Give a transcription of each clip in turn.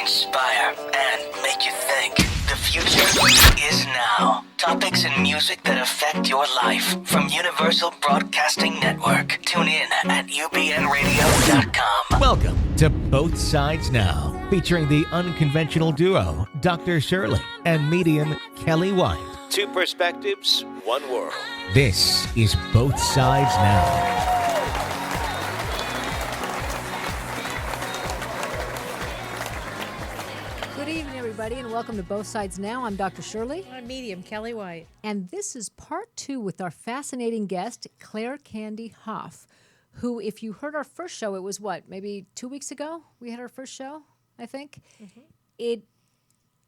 inspire, and make you think. The future is now. Topics and music that affect your life from Universal Broadcasting Network. Tune in at ubnradio.com. Welcome to Both Sides Now, featuring the unconventional duo, Dr. Shirley and medium Kelly White. Two perspectives, one world. This is Both Sides Now. Good evening, everybody, and welcome to Both Sides Now. I'm Dr. Shirley. I'm medium Kelly White. And this is part 2 with our fascinating guest, Claire Candy HOUGH, who, if you heard our first show, it was what, maybe 2 weeks ago? We had our first show, I think. Mm-hmm.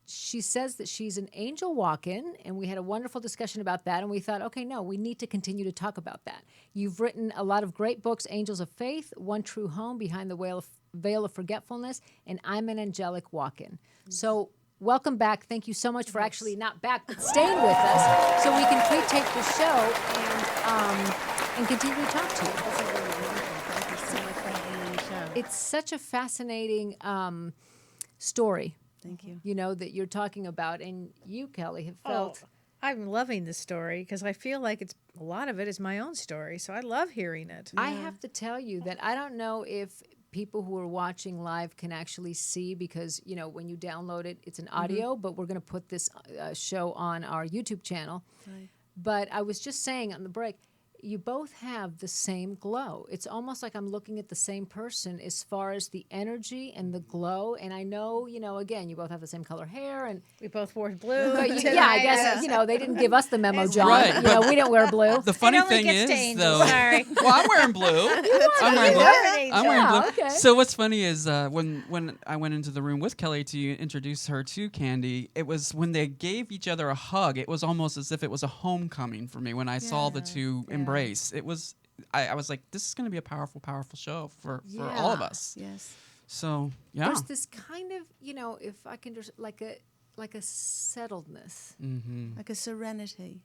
She says that she's an angel walk-in, and we had a wonderful discussion about that, and we thought, okay, no, we need to continue to talk about that. You've written a lot of great books, Angels of Faith, One True Home, Behind the Veil of Forgetfulness, and I'm an Angelic Walk-In. So welcome back. Thank you so much for actually not back, but staying with us so we can pre-tape the show and continue to talk to you. Thank you so much for having me on the show. It's such a fascinating story. Thank you. You know, that you're talking about, and you, Kelly, have felt... I'm loving the story because I feel like a lot of it is my own story, so I love hearing it. I have to tell you that I don't know if people who are watching live can actually see, because, you know, when you download it, it's an audio, but we're going to put this show on our YouTube channel. Right. But I was just saying on the break, you both have the same glow. It's almost like I'm looking at the same person as far as the energy and the glow. And I know, you know, again, you both have the same color hair, and We both wore blue. but yeah, I guess you know they didn't give us the memo, John. Right. You know, we don't wear blue. The funny It only thing gets is, to angels, though, sorry. well, I'm wearing blue. I'm wearing You blue. are an angel. I'm wearing blue. Yeah, okay. So what's funny is when I went into the room with Kelly to introduce her to Candy, it was when they gave each other a hug. It was almost as if it was a homecoming for me when I saw the two embrace. It was. I was like, this is going to be a powerful, powerful show for all of us. Yes. So yeah. There's this kind of, you know, if I can just like a settledness. Mm-hmm. Like a serenity.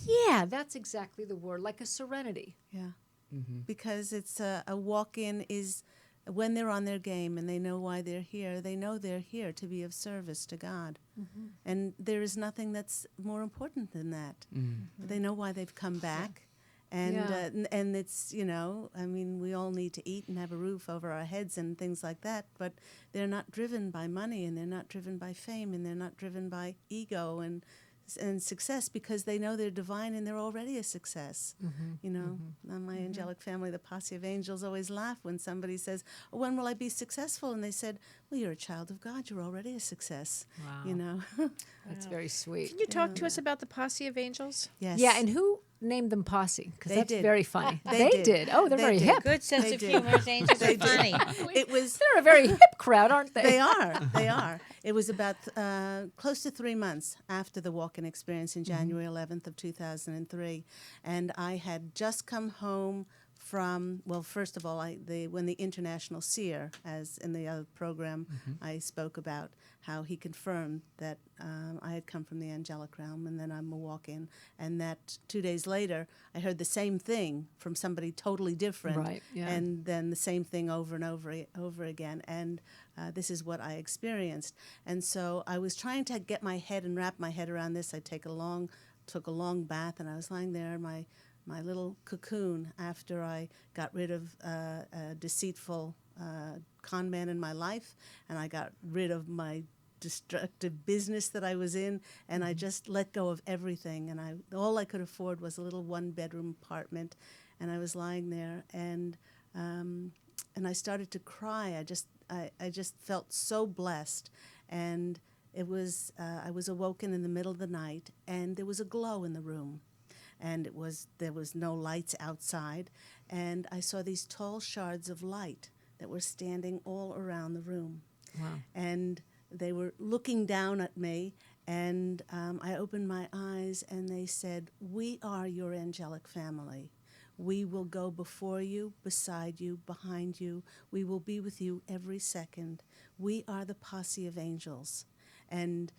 Yeah, that's exactly the word, like a serenity. Yeah. Mm-hmm. Because it's a walk-in is when they're on their game and they know why they're here, they know they're here to be of service to God. Mm-hmm. And there is nothing that's more important than that. Mm-hmm. They know why they've come back. And and it's, you know, I mean, we all need to eat and have a roof over our heads and things like that, but they're not driven by money, and they're not driven by fame, and they're not driven by ego and success, because they know they're divine and they're already a success. You know, my angelic family, the posse of angels, always laugh when somebody says, oh, when will I be successful? And they said, well, you're a child of God. You're already a success. Wow. You know? That's very sweet. Can you talk to us about the posse of angels? Yes. Yeah, and who named them posse? Because They that's did. very funny. They did. Oh, they're They very did. hip. Good sense They of did. humor. Angels are funny. It was. They're a very hip crowd, aren't they? They are. They are. It was about close to 3 months after the walk-in experience in January 11th of 2003, and I had just come home from, well, first of all, when the International Seer, as in the other program, I spoke about how he confirmed that I had come from the angelic realm, and then I'm a walk-in, and that 2 days later, I heard the same thing from somebody totally different, Right, yeah. and then the same thing over and over again, and this is what I experienced. And so I was trying to get my head and wrap my head around this. I took a long bath, and I was lying there in my little cocoon after I got rid of a deceitful con man in my life, and I got rid of my destructive business that I was in, and I just let go of everything, and all I could afford was a little 1-bedroom apartment, and I was lying there, and I started to cry. I just felt so blessed, and it was I was awoken in the middle of the night, and there was a glow in the room, and there was no lights outside, and I saw these tall shards of light that were standing all around the room. Wow. And they were looking down at me, and I opened my eyes, and they said, we are your angelic family. We will go before you, beside you, behind you. We will be with you every second. We are the posse of angels, and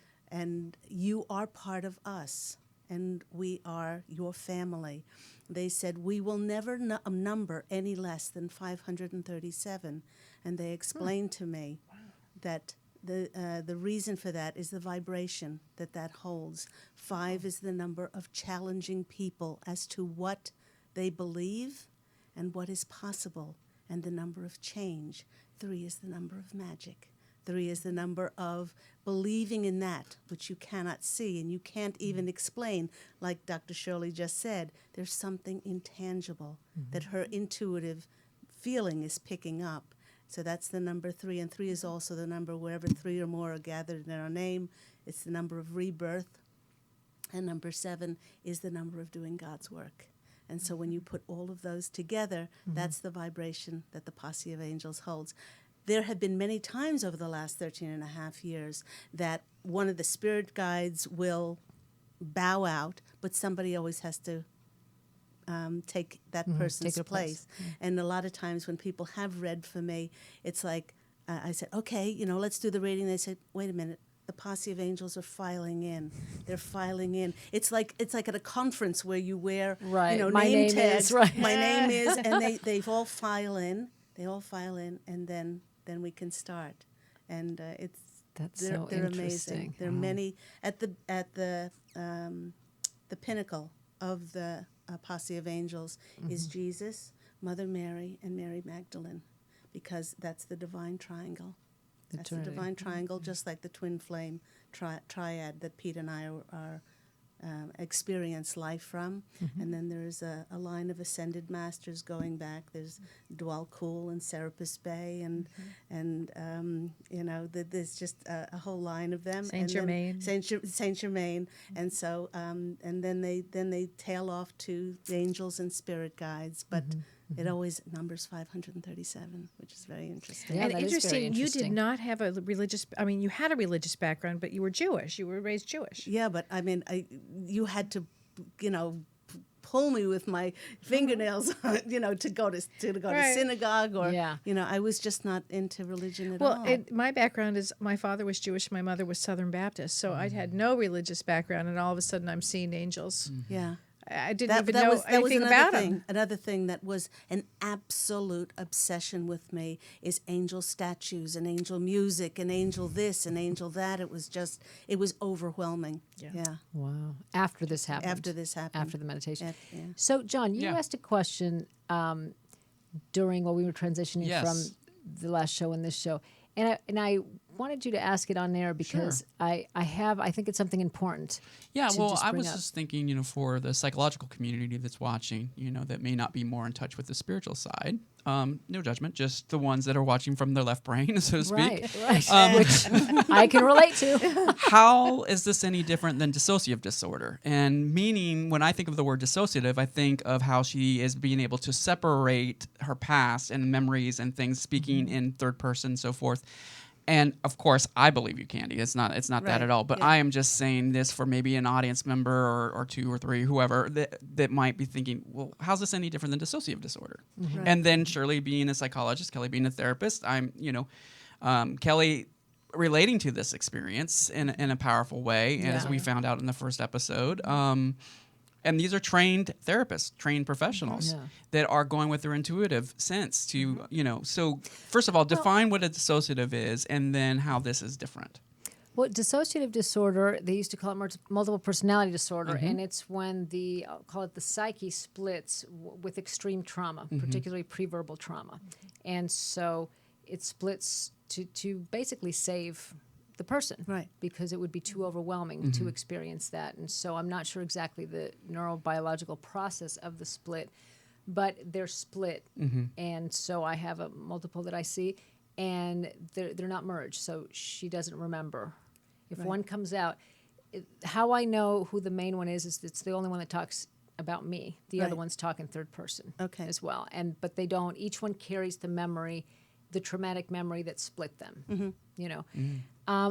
you are part of us, and we are your family. They said, we will never number any less than 537, and they explained to me that the reason for that is the vibration that holds. 5 is the number of challenging people as to what they believe and what is possible, and the number of change. 3 is the number of magic. 3 is the number of believing in that which you cannot see and you can't even explain. Like Dr. Shirley just said, there's something intangible that her intuitive feeling is picking up. So that's the number 3. And 3 is also the number wherever 3 or more are gathered in our name. It's the number of rebirth. And number 7 is the number of doing God's work. And so when you put all of those together, that's the vibration that the posse of angels holds. There have been many times over the last 13 and a half years that one of the spirit guides will bow out, but somebody always has to take that person's take their place. And a lot of times when people have read for me, it's like, I said, okay, let's do the reading. They said, wait a minute. The posse of angels are filing in. They're filing in. It's like at a conference where you wear, Right. name My name tags. is, right. My name is, and they've all file in. They all file in, and then we can start. And they're so amazing. interesting. There are many at the pinnacle of the posse of angels is Jesus, Mother Mary, and Mary Magdalene, because that's the divine triangle. That's the Trinity. divine triangle, just like the twin flame triad that Pete and I are experience life from. And then there's a line of ascended masters going back. There's Dwal Kul and Serapis Bey, and there's just a whole line of them. Saint Germain. Saint Germain, and so and then they tail off to the angels and spirit guides, but. It always numbers 537, which is very interesting. Yeah, And that is very interesting, you did interesting. not have a religious, you had a religious background, but you were Jewish. You were raised Jewish. Yeah, but I mean, you had to, pull me with my fingernails, to go to Right. synagogue or, Yeah. I was just not into religion at all. Well, my background is my father was Jewish, my mother was Southern Baptist, so I had no religious background, and all of a sudden I'm seeing angels. Yeah. I didn't even know anything about them. Another thing that was an absolute obsession with me is angel statues and angel music and angel this and angel that. It was overwhelming. Yeah. Wow. After this happened. After this happened. After the meditation. Yeah. So, John, you Yeah. asked a question during while we were transitioning Yes. from the last show and this show. And I wanted you to ask it on air because I think it's something important. Yeah, to well, just I bring was up. just thinking, for the psychological community that's watching, that may not be more in touch with the spiritual side. No judgment, just the ones that are watching from their left brain, so to speak. Right. Which I can relate to. How is this any different than dissociative disorder? And meaning, when I think of the word dissociative, I think of how she is being able to separate her past and memories and things, speaking in third person, so forth. And of course, I believe you, Candy. It's not that Right, at all. But yeah. I am just saying this for maybe an audience member or 2 or 3, whoever that might be thinking, well, how's this any different than dissociative disorder? Right. And then Shirley being a psychologist, Kelly being a therapist, I'm Kelly relating to this experience in a powerful way, as Yeah. we found out in the first episode. And these are trained therapists, trained professionals Yeah. that are going with their intuitive sense to, So first of all, define what a dissociative is, and then how this is different. Well, dissociative disorder, they used to call it multiple personality disorder, Mm-hmm. and it's when I'll call it the psyche splits with extreme trauma, Mm-hmm. particularly preverbal trauma. And so it splits to basically save the person, Right. because it would be too overwhelming Mm-hmm. to experience that. And so I'm not sure exactly the neurobiological process of the split, but they're split. Mm-hmm. And so I have a multiple that I see, and they're not merged, so she doesn't remember. If one comes out, how I know who the main one is it's the only one that talks about me. The other Right. ones talk in third person Okay. as well. But they don't, each one carries the memory, the traumatic memory that split them,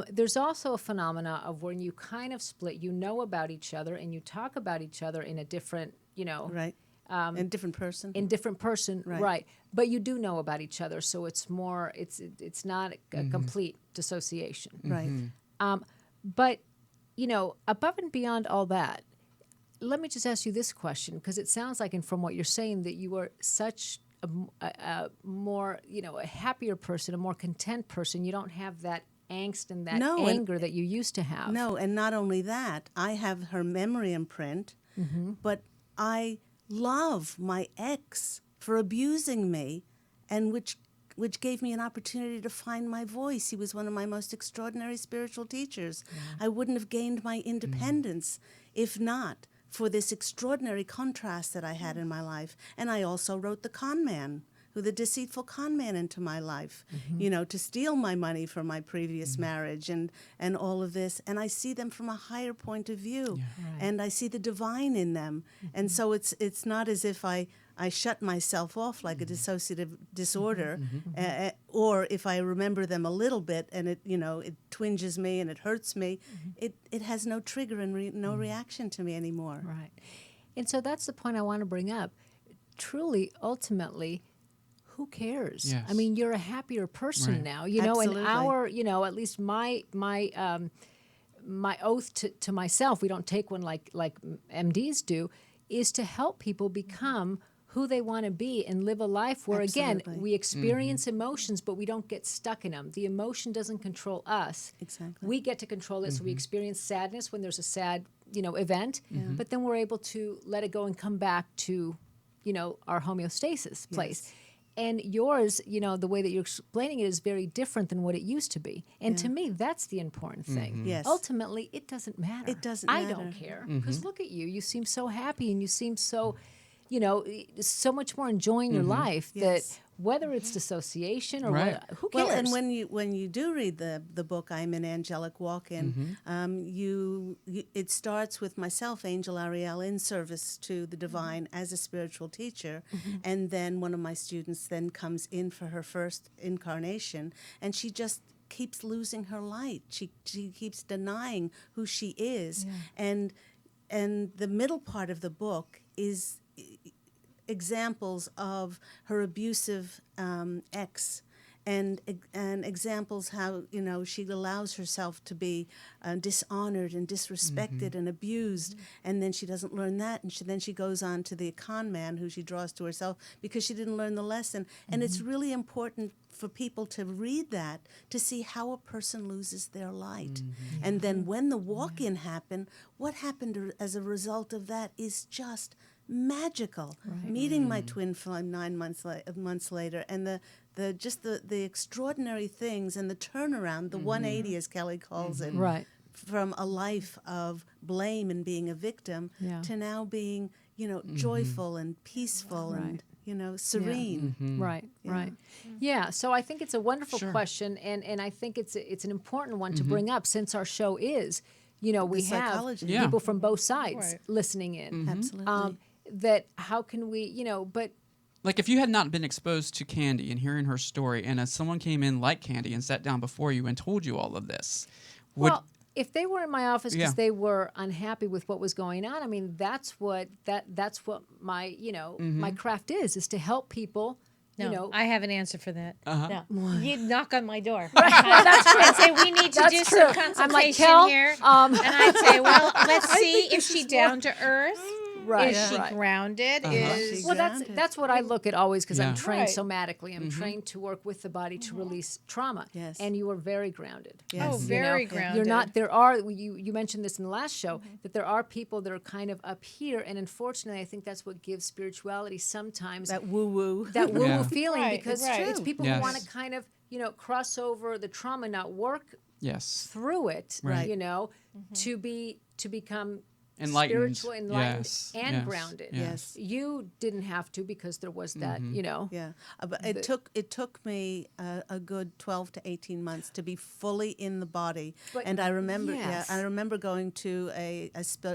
There's also a phenomena of when you kind of split, about each other and you talk about each other in a different, Right. And different person. in different person, Right. right? But you do know about each other, so it's more, it's not a complete dissociation. Right. But, above and beyond all that, let me just ask you this question, because it sounds like, and from what you're saying, that you are such a more, a happier person, a more content person. You don't have that angst and that No, and- anger that you used to have. No, and not only that, I have her memory imprint, but I love my ex for abusing me, and which gave me an opportunity to find my voice. He was one of my most extraordinary spiritual teachers. I wouldn't have gained my independence if not for this extraordinary contrast that I had in my life. And I also wrote The Con Man, the deceitful con man into my life, to steal my money from my previous marriage and all of this. And I see them from a higher point of view, and I see the divine in them. And so it's not as if I shut myself off like a dissociative disorder, or if I remember them a little bit and it twinges me and it hurts me, it has no trigger and no reaction to me anymore. Right. And so that's the point I want to bring up. Truly, ultimately, who cares? Yes. I mean, you're a happier person Right. now, Absolutely. and our, at least my oath to myself, we don't take one like MDs do, is to help people become who they want to be and live a life where, again, Absolutely. we experience emotions, but we don't get stuck in them. The emotion doesn't control us. Exactly. We get to control it, so we experience sadness when there's a sad, event, but then we're able to let it go and come back to, our homeostasis place. And yours, the way that you're explaining it is very different than what it used to be. And to me, that's the important thing. Yes. Ultimately, it doesn't matter. It doesn't I matter. don't care. Because look at you. You seem so happy and you seem so, so much more enjoying your life Yes. that whether it's dissociation or Right. who cares? Well, and when you do read the book, I'm an Angelic Walk-In, it starts with myself, Angel Ariel, in service to the divine as a spiritual teacher, and then one of my students then comes in for her first incarnation, and she just keeps losing her light. She keeps denying who she is, and the middle part of the book is examples of her abusive ex, and examples how she allows herself to be dishonored and disrespected and abused, and then she doesn't learn that, and then she goes on to the con man who she draws to herself because she didn't learn the lesson. And it's really important for people to read that to see how a person loses their light. And then when the walk-in happened, what happened as a result of that is just magical. Meeting my twin flame 9 months later, and the extraordinary things and the turnaround, the 180 as Kelly calls it, Right. from a life of blame and being a victim to now being joyful and peaceful and serene. Right, right. Yeah, so I think it's a wonderful Sure. question, and I think it's an important one to bring up since our show is, we have psychology. Yeah. people from both sides Right. listening in. Absolutely. That how can we, but Like if you had not been exposed to Candy and hearing her story, and as someone came in like Candy and sat down before you and told you all of this, would well, if they were in my office because Yeah. they were unhappy with what was going on, I mean, that's what my my craft is to help people. No, I have an answer for that. Uh-huh. No. You'd knock on my door. That's true. And say, we need to do some consultation I'm like, Kel, here. And I'd say, well, let's see if she's down to earth. Right, Is she right. grounded? Is Well, grounded. that's what I look at always because I'm Yeah. trained Right. somatically. I'm trained to work with the body to release trauma. Yes. And you are very grounded. Yes. Oh, very grounded. You're not. There are. You mentioned this in the last show that there are people that are kind of up here, and unfortunately, I think that's what gives spirituality sometimes That woo-woo. that woo-woo Yeah. feeling Right, because right. it's people Yes. who want to kind of cross over the trauma, not work yes, through it. Right. To become enlightened, spiritual, enlightened, yes. and yes. grounded. Yes. You didn't have to because there was that, Yeah, but it took me a good 12 to 18 months to be fully in the body. But And I remember, yes. I remember going to a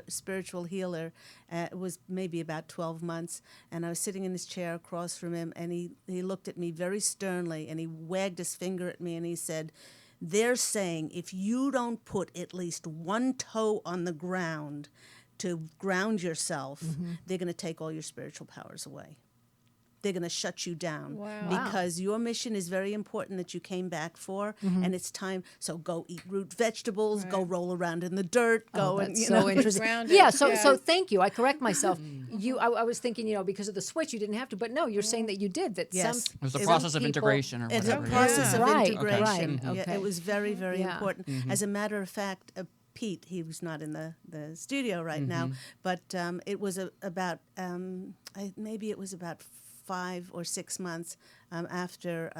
spiritual healer. It was maybe about 12 months, and I was sitting in his chair across from him, and he looked at me very sternly, and he wagged his finger at me, and he said, "They're saying if you don't put at least one toe on the ground to ground yourself, they're going to take all your spiritual powers away." they're going to shut you down. Wow. Because your mission is very important that you came back for, and it's time. So go eat root vegetables, go roll around in the dirt, go and That's you so know. interesting. Grounded. Yeah, so Yeah. thank you. I correct myself. I was thinking, because of the switch, you didn't have to, but no, you're saying that you did. That Yes. It was a some process of people- integration or It's whatever. a process of Right, integration. right, Yeah, okay. it was very, very Yeah. important. As a matter of fact, Pete, he was not in the studio right now, but it was about maybe it was about 5 or 6 months after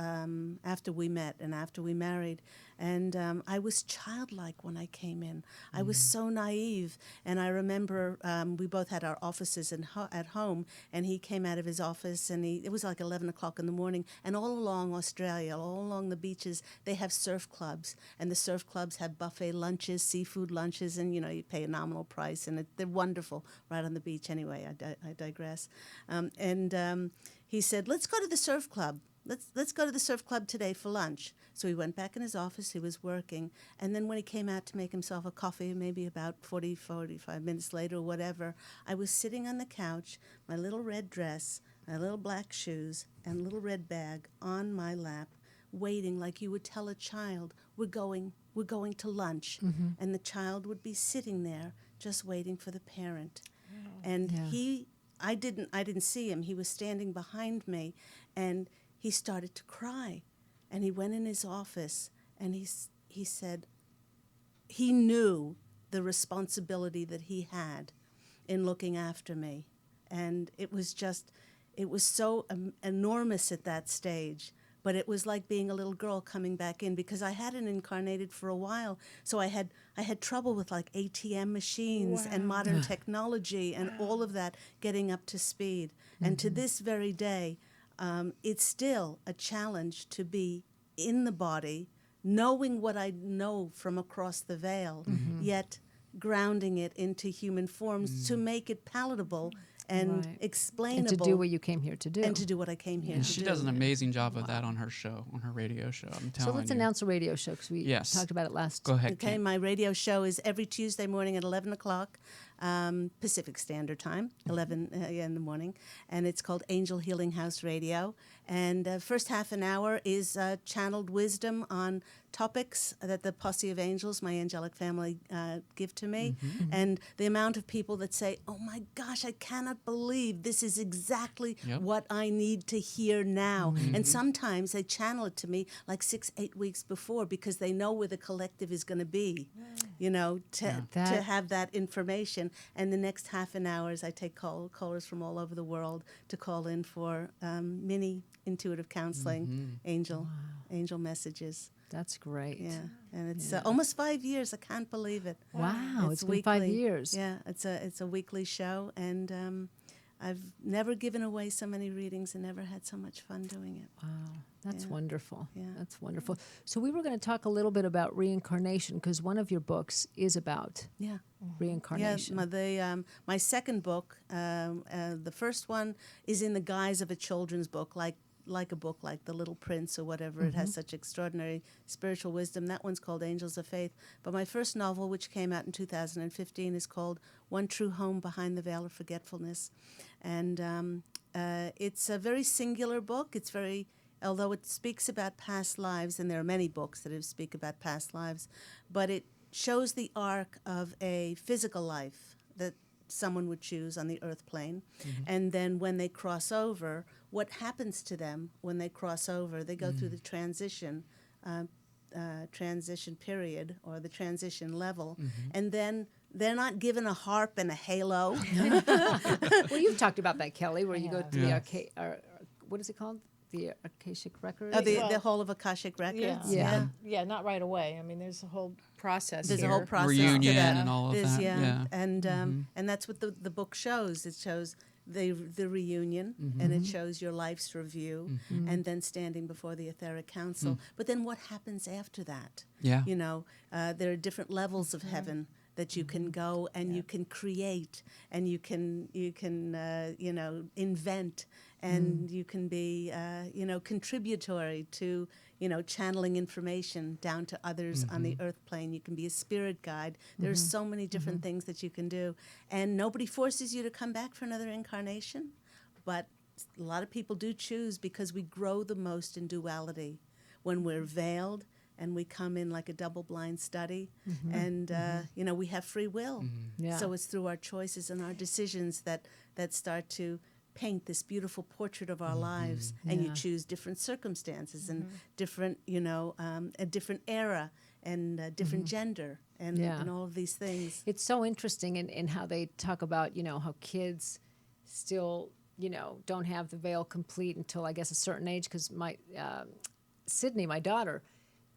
we met and after we married, and I was childlike when I came in. I was so naive, and I remember we both had our offices at home, and he came out of his office, and it was like 11 o'clock in the morning, and all along Australia, all along the beaches, they have surf clubs, and the surf clubs have buffet lunches, seafood lunches, and you pay a nominal price, and they're wonderful right on the beach. Anyway, I digress. He said, "Let's go to the surf club. Let's go to the surf club today for lunch." So he went back in his office. He was working. And then when he came out to make himself a coffee, maybe about 45 minutes later or whatever, I was sitting on the couch, my little red dress, my little black shoes, and little red bag on my lap, waiting like you would tell a child, we're going to lunch. And the child would be sitting there just waiting for the parent. And I didn't see him. He was standing behind me, and he started to cry. And he went in his office, and he said he knew the responsibility that he had in looking after me. And it was so enormous at that stage. But it was like being a little girl coming back in, because I hadn't incarnated for a while. So I had trouble with like ATM machines and modern technology and all of that getting up to speed. And to this very day, it's still a challenge to be in the body, knowing what I know from across the veil, yet grounding it into human forms to make it palatable and Right. explainable. And to do what you came here to do. And to do what I came here to do. She does an amazing job of that on her show, on her radio show. I'm telling So let's you. announce a radio show, because we Yes. talked about it last. Go ahead, Okay, Kate. my radio show is every Tuesday morning at 11 o'clock Pacific Standard Time, 11 in the morning, and it's called Angel Healing House Radio. And first half an hour is channeled wisdom on topics that the posse of angels, my angelic family, give to me. And the amount of people that say, oh my gosh, I cannot believe this is exactly what I need to hear now. And sometimes they channel it to me like 6-8 weeks before, because they know where the collective is going to be, to have that information. And the next half an hour is I take callers from all over the world to call in for mini intuitive counseling, angel messages. That's great. Yeah, and it's almost 5 years. I can't believe it. Wow, it's been 5 years. Yeah, it's a weekly show, and I've never given away so many readings and never had so much fun doing it. Wow, that's wonderful. Yeah. That's wonderful. So we were going to talk a little bit about reincarnation, because one of your books is about reincarnation. Yeah, my second book, the first one is in the guise of a children's book, like a book like The Little Prince or whatever. It has such extraordinary spiritual wisdom. That one's called Angels of Faith. But my first novel, which came out in 2015, is called One True Home Behind the Veil of Forgetfulness. And it's a very singular book. Although it speaks about past lives, and there are many books that speak about past lives, but it shows the arc of a physical life that someone would choose on the earth plane. And then when they cross over, what happens to them when they cross over? They go through the transition period, or the transition level, and then they're not given a harp and a halo. Well, you've talked about that, Kelly, where you go to the what is it called? The Akashic Records? The whole of Akashic Records. Yeah, not right away. I mean, there's a whole process. There's here. a whole process Reunion to that. and all of There's- that. Yeah. And that's what the book shows. It shows the reunion, and it shows your life's review, and then standing before the etheric council. But then what happens after that? Yeah. There are different levels of heaven that you can go, and you can create, and you can invent, and you can be contributory to channeling information down to others on the earth plane. You can be a spirit guide. There's so many different things that you can do, and nobody forces you to come back for another incarnation, but a lot of people do choose because we grow the most in duality when we're veiled and we come in like a double-blind study, and you know, we have free will. Yeah. So it's through our choices and our decisions that start to paint this beautiful portrait of our lives. And you Yeah. choose different circumstances and different, you know, a different era and a different gender and, Yeah. and all of these things. It's so interesting in how they talk about, you know, how kids still, you know, don't have the veil complete until I guess a certain age. Because my Sydney, my daughter,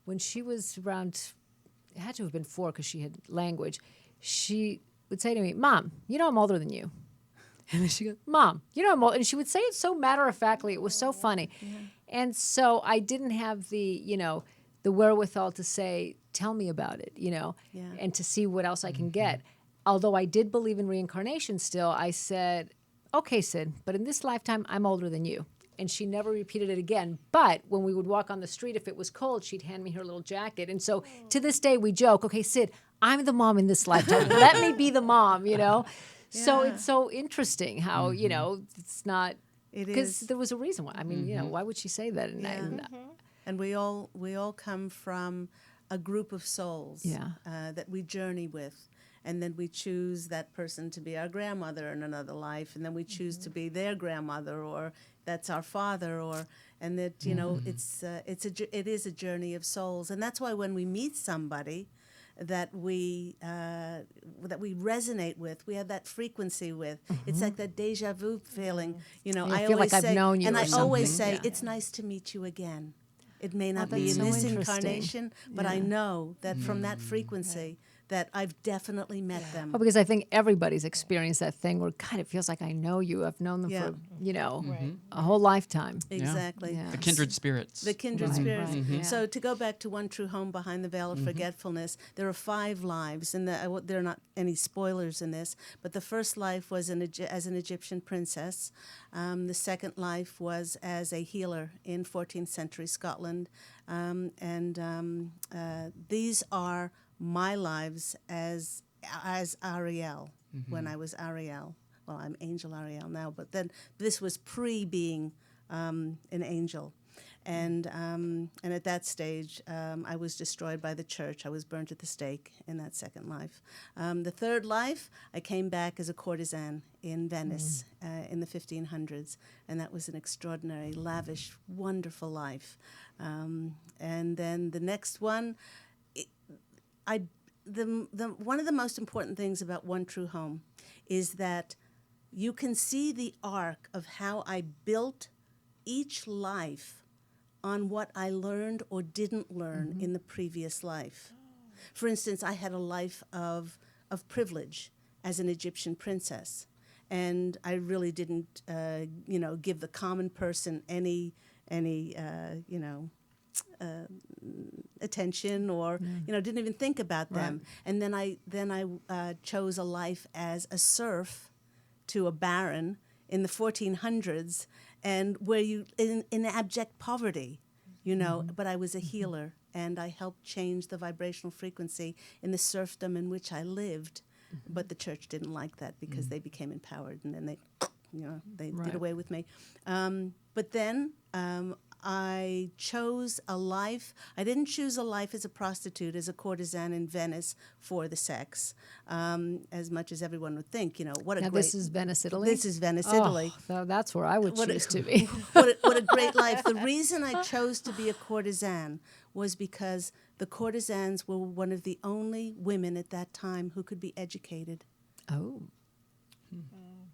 when she was around, it had to have been 4 because she had language, she would say to me, "Mom, you know I'm older than you." And then she goes, "Mom, you know I'm old." And she would say it so matter-of-factly. It was so funny. And so I didn't have the, you know, the wherewithal to say, "Tell me about it," you know, Yeah. and to see what else I can get. Although I did believe in reincarnation still, I said, "Okay, Sid, but in this lifetime, I'm older than you." And she never repeated it again. But when we would walk on the street, if it was cold, she'd hand me her little jacket. And so to this day, we joke, "Okay, Sid, I'm the mom in this lifetime. Let me be the mom," you know? So Yeah. it's so interesting how, you know, it's not, It because is. there was a reason why. I mean, you know, why would she say that? And, Yeah. And we all come from a group of souls Yeah. that we journey with, and then we choose that person to be our grandmother in another life, and then we choose to be their grandmother, or that's our father, or and that, you know, it is a journey of souls, and that's why when we meet somebody that we resonate with, we have that frequency with. It's like that deja vu feeling. You know, You I feel always like I've say, known you and or I always something. say, Yeah. it's nice to meet you again. It may not be that's in so this interesting. incarnation, but I know that from that frequency that I've definitely met them. Well, because I think everybody's experienced that thing where, God, it feels like I know you. I've known them Yeah. for, you know, a whole lifetime. Exactly. Yeah. The kindred spirits. The kindred Right, spirits. right, yeah. So to go back to One True Home Behind the Veil of Forgetfulness, there are 5 lives, and there are not any spoilers in this, but the first life was as an Egyptian princess. The second life was as a healer in 14th century Scotland. These are my lives as Ariel, when I was Ariel. Well, I'm Angel Ariel now, but then this was pre-being an angel. And at that stage, I was destroyed by the church. I was burnt at the stake in that second life. The third life, I came back as a courtesan in Venice in the 1500s, and that was an extraordinary, lavish, wonderful life. And then the next one, one of the most important things about One True Home is that you can see the arc of how I built each life on what I learned or didn't learn in the previous life. For instance, I had a life of privilege as an Egyptian princess, and I really didn't, give the common person any attention, or didn't even think about them. And then I chose a life as a serf to a baron in the 1400s, and where you in abject poverty, but I was a healer, and I helped change the vibrational frequency in the serfdom in which I lived. But the church didn't like that because they became empowered, and then they did away with me. But then I chose a life. I didn't choose a life as a prostitute, as a courtesan in Venice for the sex, as much as everyone would think. What a Now, great. this is Venice, Italy? This is Venice, Oh, Italy. so that's where I would What a- choose to be. What a great life. The reason I chose to be a courtesan was because the courtesans were one of the only women at that time who could be educated Oh.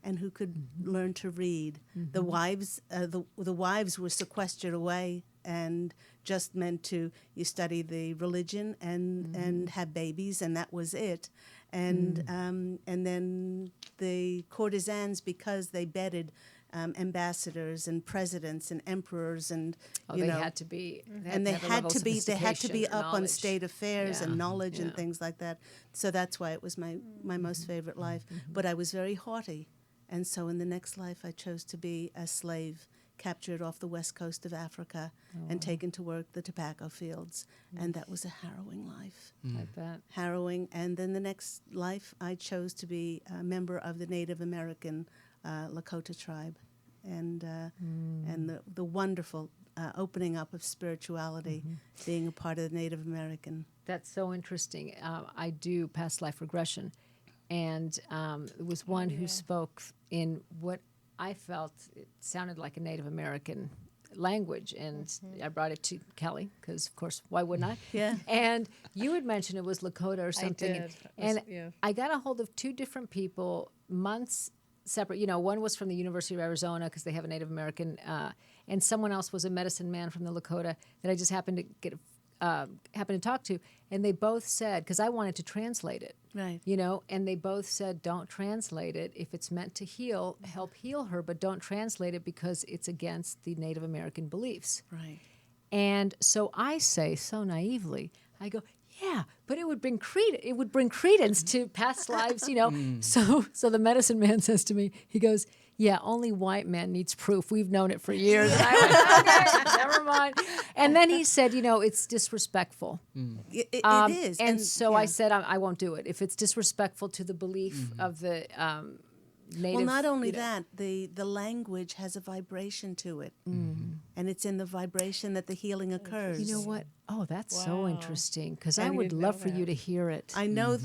and who could learn to read. The wives, the wives were sequestered away and just meant to you study the religion and have babies, and that was it. And then the courtesans, because they bedded ambassadors and presidents and emperors, and They had to be. and they have a had level to of be sophistication, up on knowledge. state affairs Yeah. and knowledge and Yeah. things like that. So that's why it was my most favorite life. But I was very haughty, and so in the next life I chose to be a slave, captured off the west coast of Africa and taken to work the tobacco fields, and that was a harrowing life. I bet. Harrowing. And then the next life I chose to be a member of the Native American Lakota tribe. and the wonderful opening up of spirituality, being a part of the Native American. That's so interesting. I do past life regression, and there was one who spoke in what I felt it sounded like a Native American language, and I brought it to Kelly because, of course, why wouldn't I? Yeah. And you had mentioned it was Lakota or something, did. and Yeah. I got a hold of two different people months separate. You know, one was from the University of Arizona because they have a Native American, and someone else was a medicine man from the Lakota that I just happened to talk to, and they both said, because I wanted to translate it, Right. you know, and they both said, don't translate it. If it's meant to heal, help heal her, but don't translate it because it's against the Native American beliefs. Right. And so I say, so naively, I go, yeah, but it would bring credence to past lives, you know. So the medicine man says to me, he goes, yeah, only white man needs proof. We've known it for years. And I went, okay, never mind. And then he said, you know, it's disrespectful. It is. And so yeah. I said, I won't do it. If it's disrespectful to the belief of the native. Well, not only you know. that, the language has a vibration to it, and it's in the vibration that the healing occurs. You know what? Oh, that's so Wow. interesting because I I would didn't love know for you that. to hear it. I know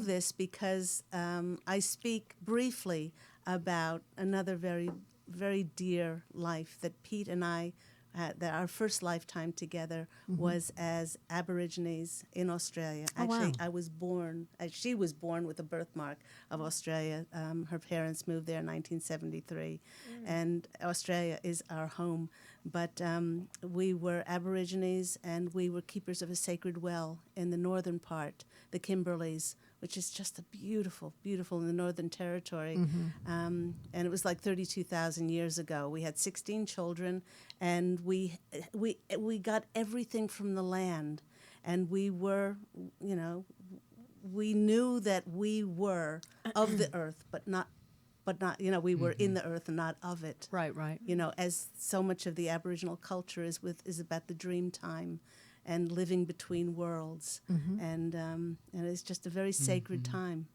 this because I speak briefly about another very, very dear life that Pete and I, that our first lifetime together was as Aborigines in Australia. Oh, wow. Actually, I was born, she was born with a birthmark of Australia. Her parents moved there in 1973, and Australia is our home. But we were Aborigines, and we were keepers of a sacred well in the northern part, the Kimberleys, which is just a beautiful, beautiful in the Northern Territory. And it was like 32,000 years ago. We had 16 children, and we got everything from the land. And we were, you know, we knew that we were of the earth, but not, you know, we were in the earth and not of it. Right, right. You know, as so much of the Aboriginal culture is about the dream time and living between worlds, and it's just a very sacred time.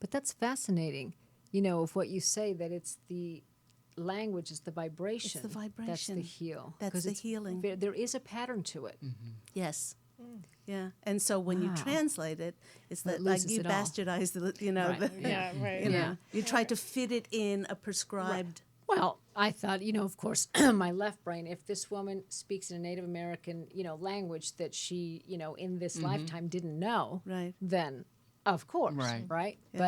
But that's fascinating, you know, of what you say, that it's the language, is the vibration. It's the vibration. That's the heal. That's 'Cause the it's healing. There is a pattern to it. Yes. Yeah, and so when you Wow. translate it, it's Well, it that like loses you it all. bastardize the, you know, Right, the, Yeah, right. you know, Yeah. you try to fit it in a prescribed. Well, I thought, you know, of course, my left brain, if this woman speaks in a Native American, you know, language that she, you know, in this lifetime didn't know, Right. then of course, Right. right? Yeah.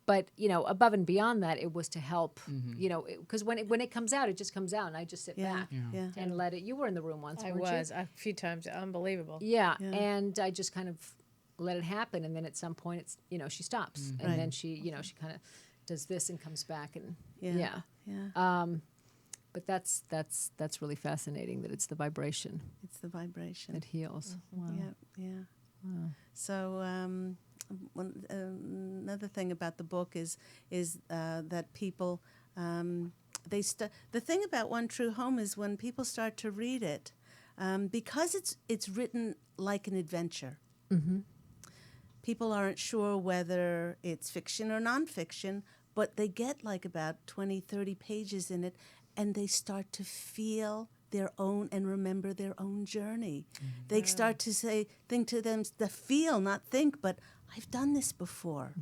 But you know, above and beyond that, it was to help, you know, because when it comes out, it just comes out, and I just sit Yeah, back yeah. and let it. You were in the room once, I weren't was you? a few times. Unbelievable. Yeah, Yeah. and I just kind of let it happen, and then at some point, it's, you know, she stops, and Right. then she, you know, she kind of does this and comes back, and Yeah. yeah. Yeah, But that's really fascinating that it's the vibration it's the vibration. that heals. Wow. Yeah, yeah. So another thing about the book is that people the thing about One True Home is when people start to read it, because it's written like an adventure. People aren't sure whether it's fiction or nonfiction, but they get like about 20, 30 pages in it, and they start to feel their own and remember their own journey. They start to think to them, the feel, not think, but I've done this before.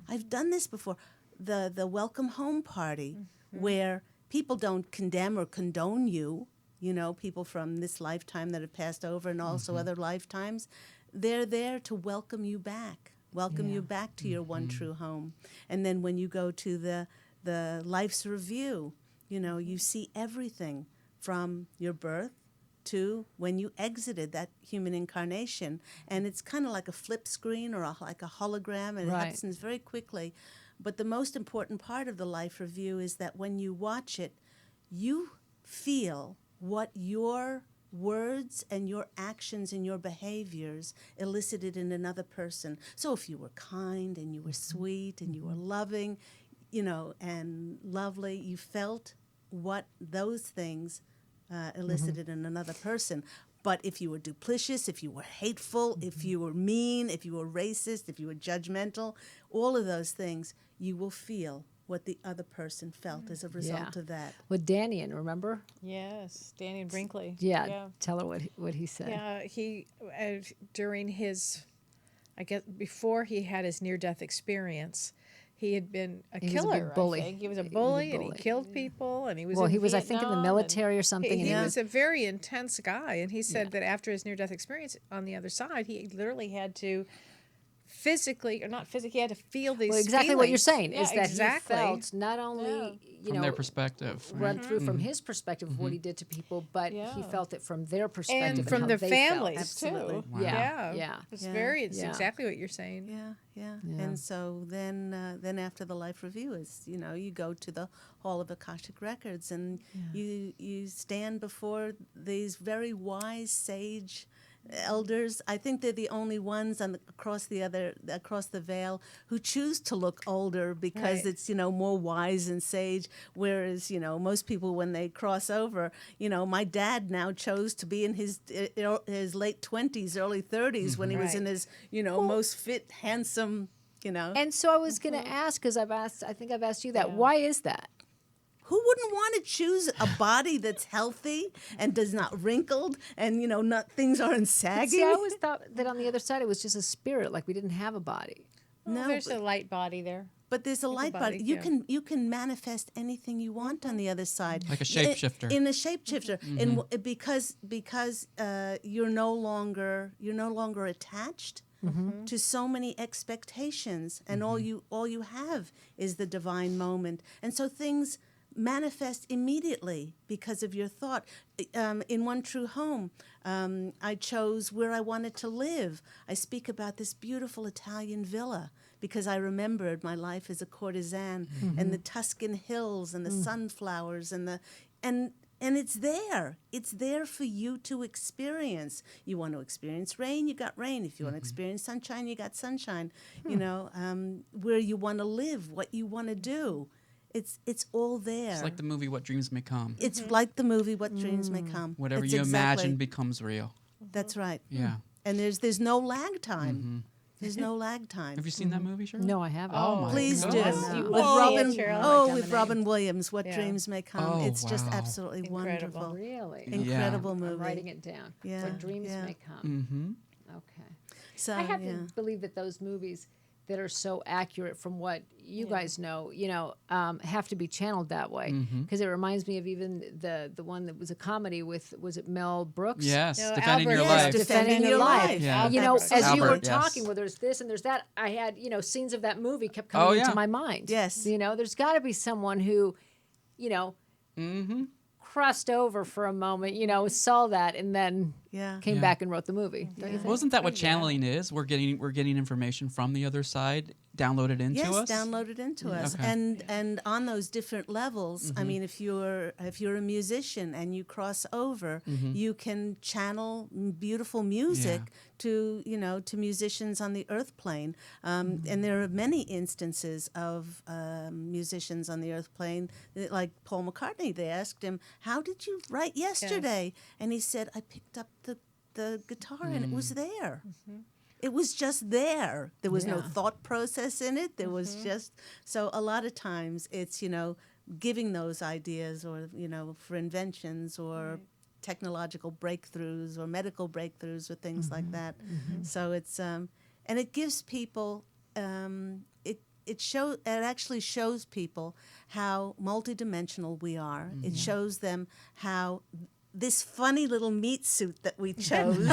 I've done this before. The welcome home party, where people don't condemn or condone you, you know, people from this lifetime that have passed over and also other lifetimes, they're there to welcome you back. Welcome you back to your one true home. And then when you go to the life's review, you know, you see everything from your birth to when you exited that human incarnation. And it's kind of like a flip screen or like a hologram, and it Right. happens very quickly. But the most important part of the life review is that when you watch it, you feel what your words and your actions and your behaviors elicited in another person. So if you were kind and you were sweet and you were loving, you know, and lovely, you felt what those things elicited in another person. But if you were duplicitous, if you were hateful, if you were mean, if you were racist, if you were judgmental, all of those things you will feel what the other person felt as a result of that. With Danian, remember? Yes, Danny and Brinkley. Yeah. Tell her what he said. Yeah, he during his, I guess before he had his near-death experience, he had been a He was a killer. big bully. I think. He was a He was a bully, and he bully. killed people, and he was. Well, in he was, I think, in the Vietnam, military and or something, and He he was a very intense guy, and he said that after his near-death experience, on the other side, he literally had to physically, or not physically, he had to feel these. Well, exactly what you're feelings. saying Yeah, is that exactly. he felt not only From their perspective. Right? run through from his perspective of what he did to people, but he Yeah. felt it from their perspective and from how their they families felt. too. Absolutely. Wow. Yeah, It's Yeah. very. It's Yeah. exactly what you're saying. Yeah. Yeah. And so then after the life review is, you go to the Hall of Akashic Records, and you stand before these very wise sage elders. I think they're the only ones across the veil who choose to look older because Right. it's more wise and sage. Whereas most people, when they cross over, my dad now chose to be in his late 20s, early 30s when he was in Right. his most fit, handsome. And so I was going to ask, because I think I've asked you that. Why is that? Who wouldn't want to choose a body that's healthy and does not wrinkled and not things aren't sagging? See, I always thought that on the other side it was just a spirit, like we didn't have a body. No, there's a light body there. But there's a light body. body, You yeah. you can manifest anything you want on the other side, Like a shapeshifter. In a shapeshifter, because you're no longer attached to so many expectations, and all you have is the divine moment, and so things manifest immediately because of your thought. In One True Home, I chose where I wanted to live. I speak about this beautiful Italian villa because I remembered my life as a courtesan and the Tuscan hills and the sunflowers and it's there. It's there for you to experience. You want to experience rain, you got rain. If you want to experience sunshine, you got sunshine. Where you want to live, what you want to do. It's all there. It's like the movie What Dreams May Come. It's like the movie What Dreams May Come. Whatever It's you exactly- imagine becomes real. That's right. Yeah. And there's no lag time. There's no lag time. Have you seen that movie, Shirley? No, I haven't. Oh, my Please do. goodness. You With will see Robin, it, Cheryl. with Lemonade. Robin Williams, What Yeah. Dreams May Come. Oh, It's just wow. absolutely Incredible. wonderful. Really? Incredible I'm movie. writing it down. Yeah, Where dreams yeah. may come. Mm-hmm. Okay. So I have to believe that those movies that are so accurate from what you guys know, have to be channeled that way. Because it reminds me of even the one that was a comedy with, was it Mel Brooks? Yes, No, defending your Albert. life. Yes, Defending your life. Yeah. Albert. As you were Albert, yes. talking, where there's this and there's that, I had, scenes of that movie kept coming Oh, into yeah. my mind. Yes. There's got to be someone who, Mm-hmm. crossed over for a moment, saw that and then came Yeah. back and wrote the movie. Don't you think? Wasn't that what channeling is? We're getting information from the other side downloaded into yes, us. downloaded into us, Okay. and on those different levels. I mean, if you're a musician and you cross over, you can channel beautiful music to musicians on the earth plane, and there are many instances of musicians on the earth plane, like Paul McCartney. They asked him, "How did you write yesterday?" And he said, "I picked up the guitar and it was there." It was just there. There was no Yeah. thought process in it. There was just, so a lot of times it's, giving those ideas or, for inventions or technological breakthroughs or medical breakthroughs or things like that. So it's, and it gives people, it actually shows people how multidimensional we are. It shows them how this funny little meat suit that we chose is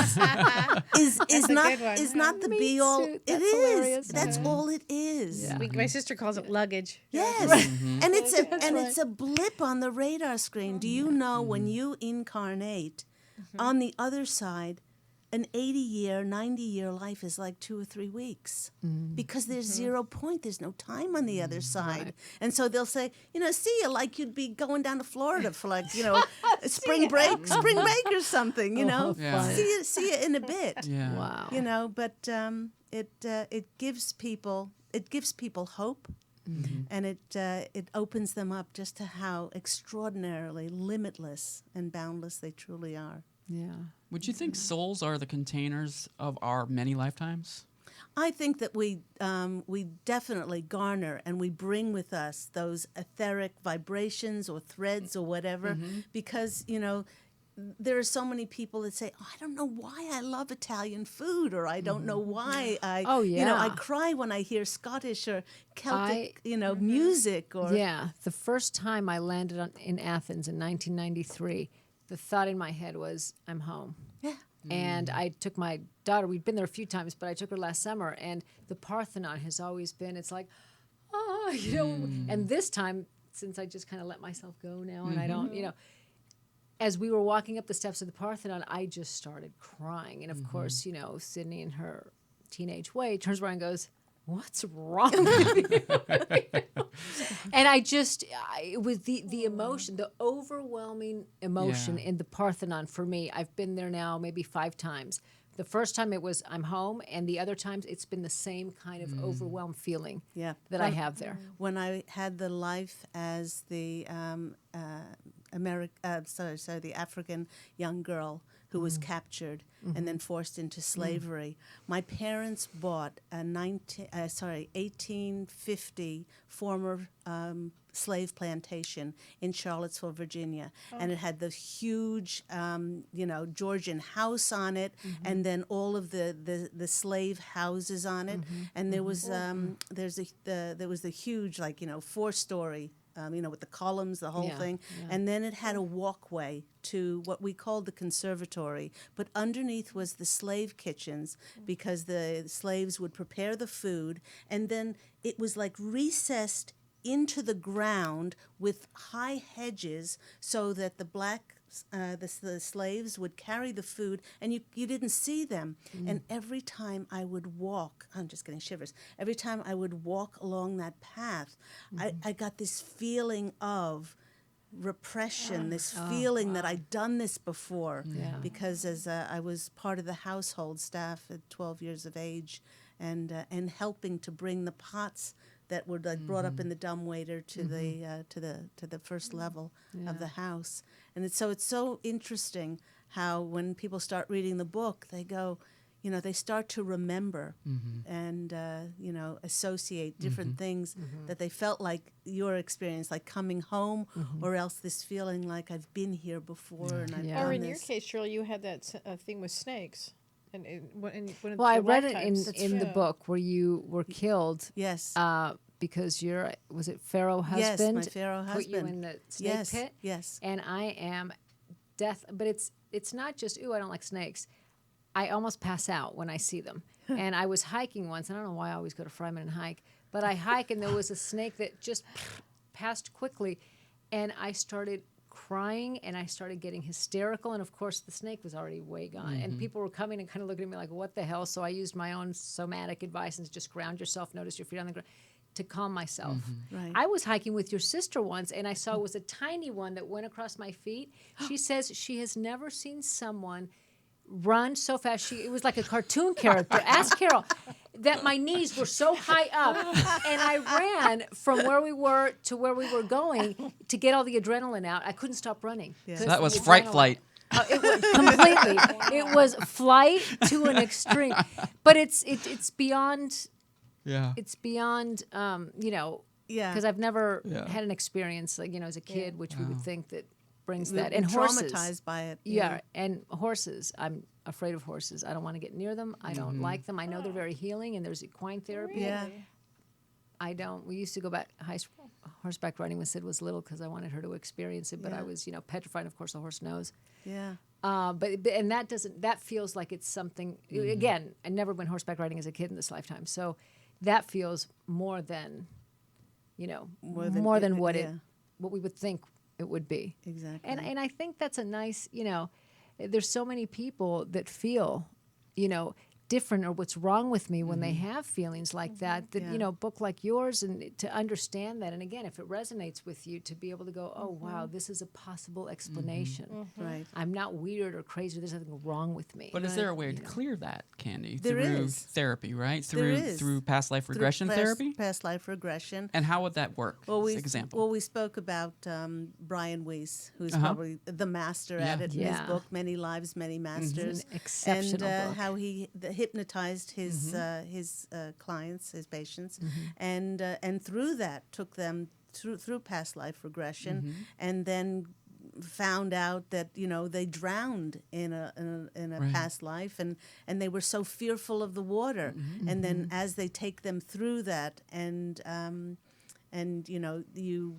a not good one. the Meat be all. suit, It that's is. hilarious. That's all it is. Yeah. My sister calls it luggage. Yes, and it's a blip on the radar screen. Do you know when you incarnate, on the other side, an 80-year, 90-year life is like 2 or 3 weeks because there's 0 point. There's no time on the other side. And so they'll say, see you like you'd be going down to Florida for like, spring break or something, Oh, Yeah. fun. See you in a bit. Yeah. Wow. But it gives people hope. And it opens them up just to how extraordinarily limitless and boundless they truly are. Yeah. Would you think souls are the containers of our many lifetimes? I think that we definitely garner and we bring with us those etheric vibrations or threads or whatever, because, you know, there are so many people that say, "Oh, I don't know why I love Italian food," or "I don't know why I, Oh, you know, I yeah. cry when I hear Scottish or Celtic, you know, music." Or Yeah, the first time I landed in Athens in 1993, the thought in my head was, I'm home. yeah, And I took my daughter, we'd been there a few times, but I took her last summer, and the Parthenon has always been, it's like, you know, and this time, since I just kind of let myself go now and I don't, you know, as we were walking up the steps of the Parthenon, I just started crying. And of course, you know, Sydney in her teenage way turns around and goes, "What's wrong with you?" And it was the emotion, the overwhelming emotion in the Parthenon for me. I've been there now maybe 5 times. The first time it was I'm home, and the other times it's been the same kind of overwhelmed feeling yeah. that I have there. When I had the life as the the African young girl who was captured and then forced into slavery, my parents bought a 1850 former slave plantation in Charlottesville, Virginia, and it had the huge, you know, Georgian house on it, and then all of the slave houses on it, and there was there was the huge, like, you know, 4-story. You know, with the columns, the whole thing. And then it had a walkway to what we called the conservatory. But underneath was the slave kitchens, because the slaves would prepare the food. And then it was like recessed into the ground with high hedges so that the the slaves would carry the food, and you didn't see them. And every time I would walk, I'm just getting shivers, every time I would walk along that path, I got this feeling of repression, this feeling that I'd done this before. Because as I was part of the household staff at 12 years of age, and helping to bring the pots that were like brought up in the dumbwaiter to the first level of the house. And it's so interesting how when people start reading the book, they go, you know, they start to remember and you know, associate different things that they felt like your experience, like coming home, or else this feeling like I've been here before and I've done Or in this. your case, Shirley, you had that thing with snakes. And Well, I read it in the book where you were killed. Yes. Because was it Pharaoh husband? Yes, my Pharaoh put you husband. in the snake pit. Yes. And I am death, but it's not just I don't like snakes. I almost pass out when I see them. And I was hiking once, and I don't know why I always go to Fryman and hike, but I hike, and there was a snake that just passed quickly, and I started crying, and I started getting hysterical, and of course the snake was already way gone, and people were coming and kind of looking at me like, what the hell? So I used my own somatic advice and just ground yourself, notice your feet on the ground, to calm myself. Right. I was hiking with your sister once, and I saw it was a tiny one that went across my feet. She says she has never seen someone run so fast. It was like a cartoon character. Ask Carol. That my knees were so high up, and I ran from where we were to where we were going to get all the adrenaline out. I couldn't stop running. Yeah. So that was fright flight. It was completely. It was flight to an extreme, but it's beyond. Yeah. It's beyond. You know. Yeah. Because I've never Yeah. had an experience like, you know, as a kid, which we would think that brings We've that. been And horses. traumatized by it. Yeah, and horses. I'm afraid of horses. I don't want to get near them. I don't like them. I know they're very healing, and there's equine therapy. Yeah. I don't. We used to go back horseback riding when Sid was little because I wanted her to experience it, but I Yeah. was, you know, petrified. Of course, the horse knows. Yeah. But and that doesn't. That feels like it's something. Again, I never went horseback riding as a kid in this lifetime, so that feels more than, you know, more than what what we would think it would be. Exactly. And I think that's a nice, you know, there's so many people that feel, you know, different or what's wrong with me when they have feelings like that, Yeah. you know, a book like yours, and to understand that. And again, if it resonates with you, to be able to go, oh, wow, this is a possible explanation. Right. I'm not weird or crazy. There's nothing wrong with me. But is there a way to clear that, Candy? There through is. therapy, right? There is. Through past life Through regression therapy? Past life regression. And how would that work? Well, as example. Well, we spoke about Brian Weiss, who's probably the master at it in his Yeah. book, Many Lives, Many Masters. It's an exceptional and book. how hypnotized his clients, his patients, and through that took them through past life regression, and then found out that they drowned in a past life, and they were so fearful of the water, and then as they take them through that, and you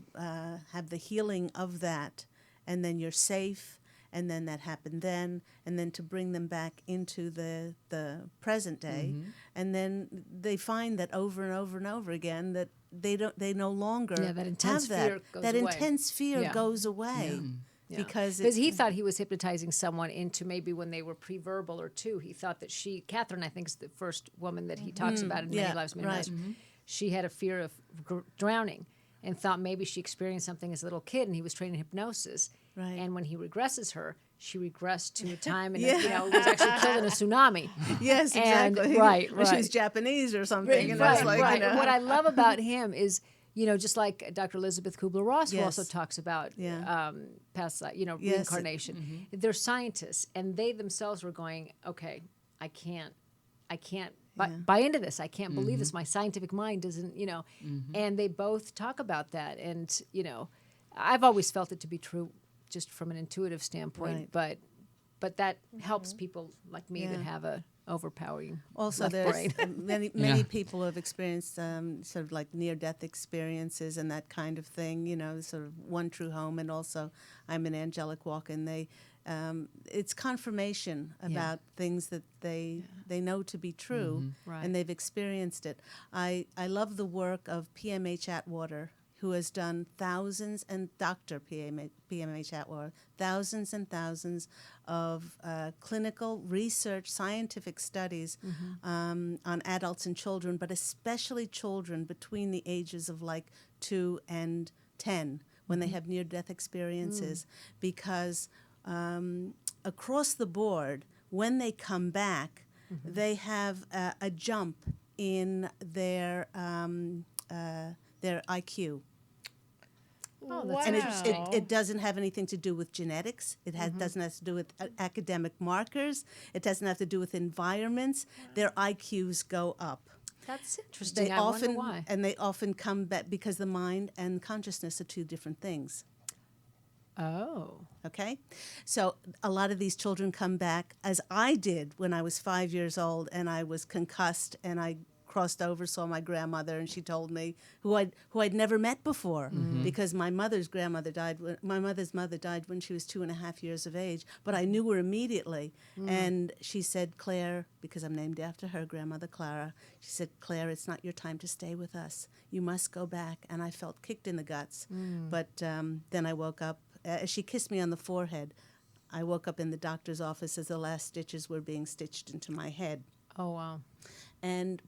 have the healing of that, and then you're safe, and then that happened then, and then to bring them back into the present day, and then they find that over and over and over again that they no longer that intense have fear goes that away. intense fear Yeah. goes away. Yeah. Because he thought he was hypnotizing someone into maybe when they were pre-verbal or two. He thought that Catherine, I think, is the first woman that he talks about in Many Lives, Many Lives. She had a fear of drowning and thought maybe she experienced something as a little kid, and he was trained in hypnosis. Right. And when he regresses her, she regressed to a time, and it was actually killed in a tsunami. Yes, exactly. And, right. She was Japanese or something. And Right, it's like, right. What I love about him is, just like Dr. Elizabeth Kubler-Ross, who Yes. also talks about past, Yes. reincarnation. They're scientists, and they themselves were going, okay, I can't buy into this. I can't believe this. My scientific mind doesn't, And they both talk about that, and I've always felt it to be true, just from an intuitive standpoint. Right. But that helps people like me that Yeah. have a overpowering Also, left there's brain. many people who have experienced sort of like near-death experiences and that kind of thing. Sort of one true home, and also I'm an angelic walk, and they. It's confirmation about things that they know to be true, Right. and they've experienced it. I love the work of PMH Atwater, who has done thousands, and Dr. PMH Atwater, thousands and thousands of clinical research, scientific studies on adults and children, but especially children between the ages of like 2 and 10 when they have near-death experiences, because across the board, when they come back, they have a jump in their IQ. Oh, that's And interesting. it doesn't have anything to do with genetics. It doesn't have to do with academic markers. It doesn't have to do with environments. Their IQs go up. That's interesting. They I often wonder why. and they often come back because the mind and consciousness are two different things. Oh. Okay? So a lot of these children come back, as I did when I was 5 years old, and I was concussed, and I crossed over, saw my grandmother, and she told me, who I'd never met before, because my mother's mother died when she was 2.5 years of age, but I knew her immediately. And she said, Claire, because I'm named after her grandmother, Clara, she said, Claire, it's not your time to stay with us. You must go back. And I felt kicked in the guts. But then I woke up. As she kissed me on the forehead, I woke up in the doctor's office as the last stitches were being stitched into my head. Oh, wow.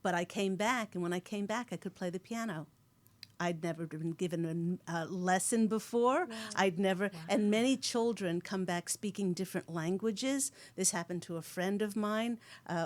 But I came back, and when I came back, I could play the piano. I'd never been given a lesson before. I'd never, and many children come back speaking different languages. This happened to a friend of mine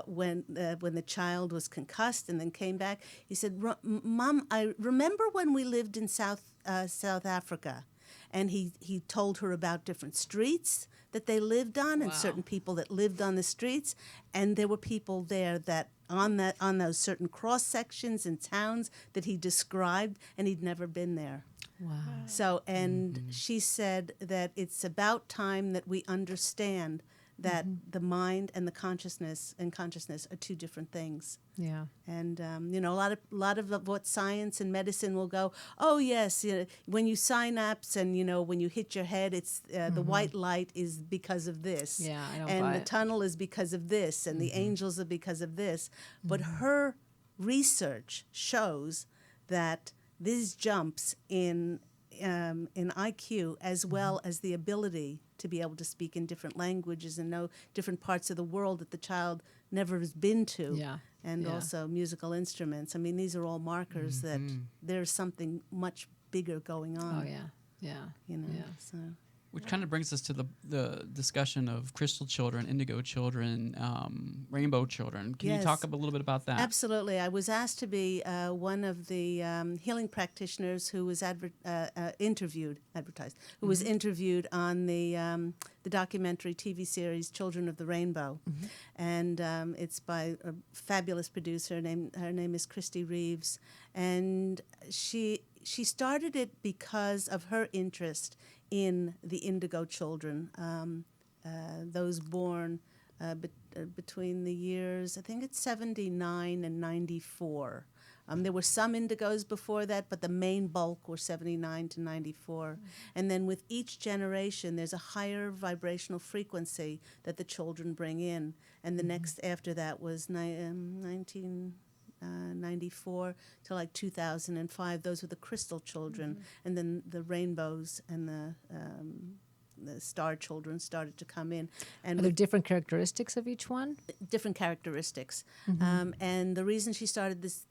when the child was concussed and then came back. He said, Mom, I remember when we lived in South Africa. And he told her about different streets that they lived on, and certain people that lived on the streets. And there were people there that on those certain cross sections and towns that he described, and he'd never been there. Wow. So, and she said that it's about time that we understand that the mind and the consciousness are two different things. Yeah. And a lot of what science and medicine will go, oh yes, when you synapse and when you hit your head, it's the white light is because of this. Yeah, I don't and buy the it. tunnel is because of this, and the angels are because of this. But her research shows that these jumps in IQ, as well as the ability to be able to speak in different languages and know different parts of the world that the child never has been to, and also musical instruments. I mean, these are all markers that there's something much bigger going on. Oh, yeah. Yeah. You know, Yeah. so Which kind of brings us to the discussion of crystal children, indigo children, rainbow children. Can you Yes. talk a little bit about that? Absolutely. I was asked to be one of the healing practitioners who was interviewed on the documentary TV series Children of the Rainbow. And it's by a fabulous producer. Her name is Christy Reeves. And she started it because of her interest in the indigo children, those born between the years, I think it's 79 and 94. There were some indigos before that, but the main bulk were 79 to 94. And then with each generation, there's a higher vibrational frequency that the children bring in. And the next after that was 1994 to like 2005. Those were the crystal children. And then the rainbows and the star children started to come in. And Are there different characteristics of each one? different characteristics. And the reason she started this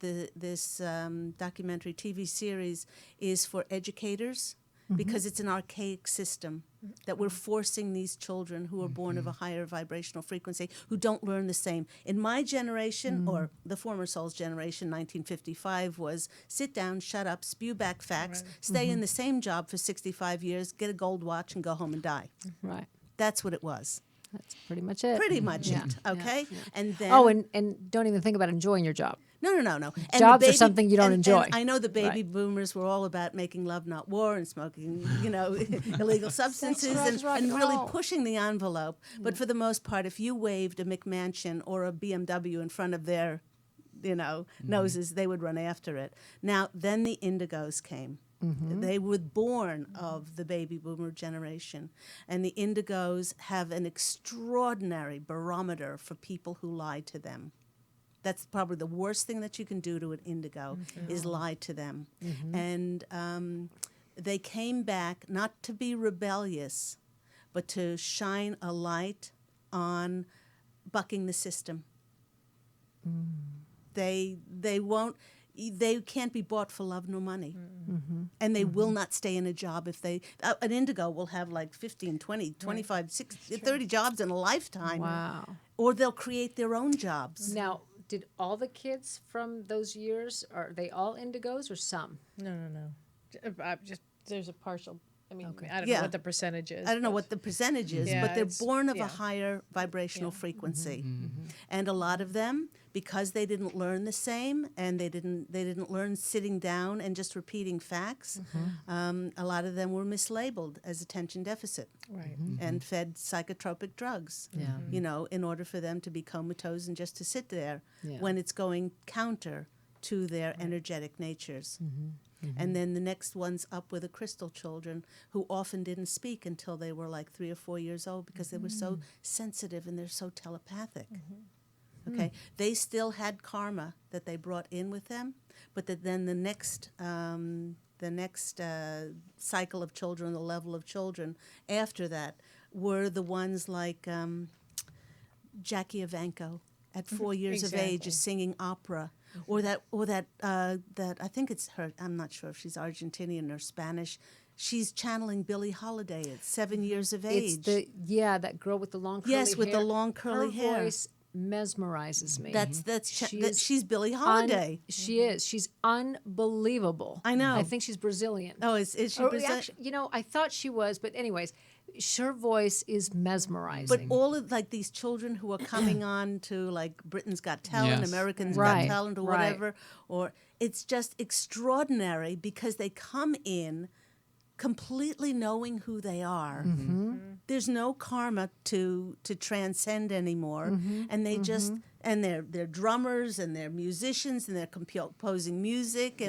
documentary TV series is for educators, because it's an archaic system that we're forcing these children who are born of a higher vibrational frequency, who don't learn the same. In my generation, or the former soul's generation, 1955, was sit down, shut up, spew back facts, stay in the same job for 65 years, get a gold watch, and go home and die. Right. That's what it was. That's pretty much it. Pretty much Yeah. it, okay? Yeah. And then... Oh, and don't even think about enjoying your job. No. And Jobs the are something you don't enjoy. And I know the baby Right. boomers were all about making love, not war, and smoking, illegal substances, drugs, rock and and really roll. pushing the envelope. But for the most part, if you waved a McMansion or a BMW in front of their, noses, they would run after it. Now, then the indigos came. They were born of the baby boomer generation. And the indigos have an extraordinary barometer for people who lie to them. That's probably the worst thing that you can do to an indigo is lie to them. And they came back not to be rebellious, but to shine a light on bucking the system. They can't be bought for love nor money. And they will not stay in a job if they... an indigo will have like 15, 20, 25, 60, 30 jobs in a lifetime. Wow. Or they'll create their own jobs. Now, did all the kids from those years, are they all indigos or some? No. Just there's a partial. I mean, Okay. I don't Yeah. know what the percentage is. I don't know but- what the percentage is, Yeah, but they're it's- born of yeah. a higher vibrational frequency. And a lot of them, because they didn't learn the same, and they didn't learn sitting down and just repeating facts, a lot of them were mislabeled as attention deficit Right. and fed psychotropic drugs. Yeah. In order for them to be comatose and just to sit there Yeah. when it's going counter to their energetic natures. And then the next one's up with the crystal children, who often didn't speak until they were like 3 or 4 years old because they were so sensitive and they're so telepathic. Okay, they still had karma that they brought in with them, but then the next cycle of children, the level of children after that, were the ones like Jackie Evancho at 4 years of age Exactly. is singing opera. Or that I think it's her. I'm not sure if she's Argentinian or Spanish. She's channeling Billie Holiday at 7 years of age. It's that girl with the long curly hair. Yes, with the long curly hair. Her voice mesmerizes me. She's Billie Holiday. She is. She's unbelievable. I know. I think she's Brazilian. Oh, is she Or Brazilian? actually, I thought she was, but anyways, her voice is mesmerizing. But all of like these children who are coming on to like Britain's Got Talent, Yes. Americans Right, Got Talent, or right. whatever, or it's just extraordinary because they come in completely knowing who they are. There's no karma to transcend anymore, and they just and they're drummers and they're musicians and they're composing music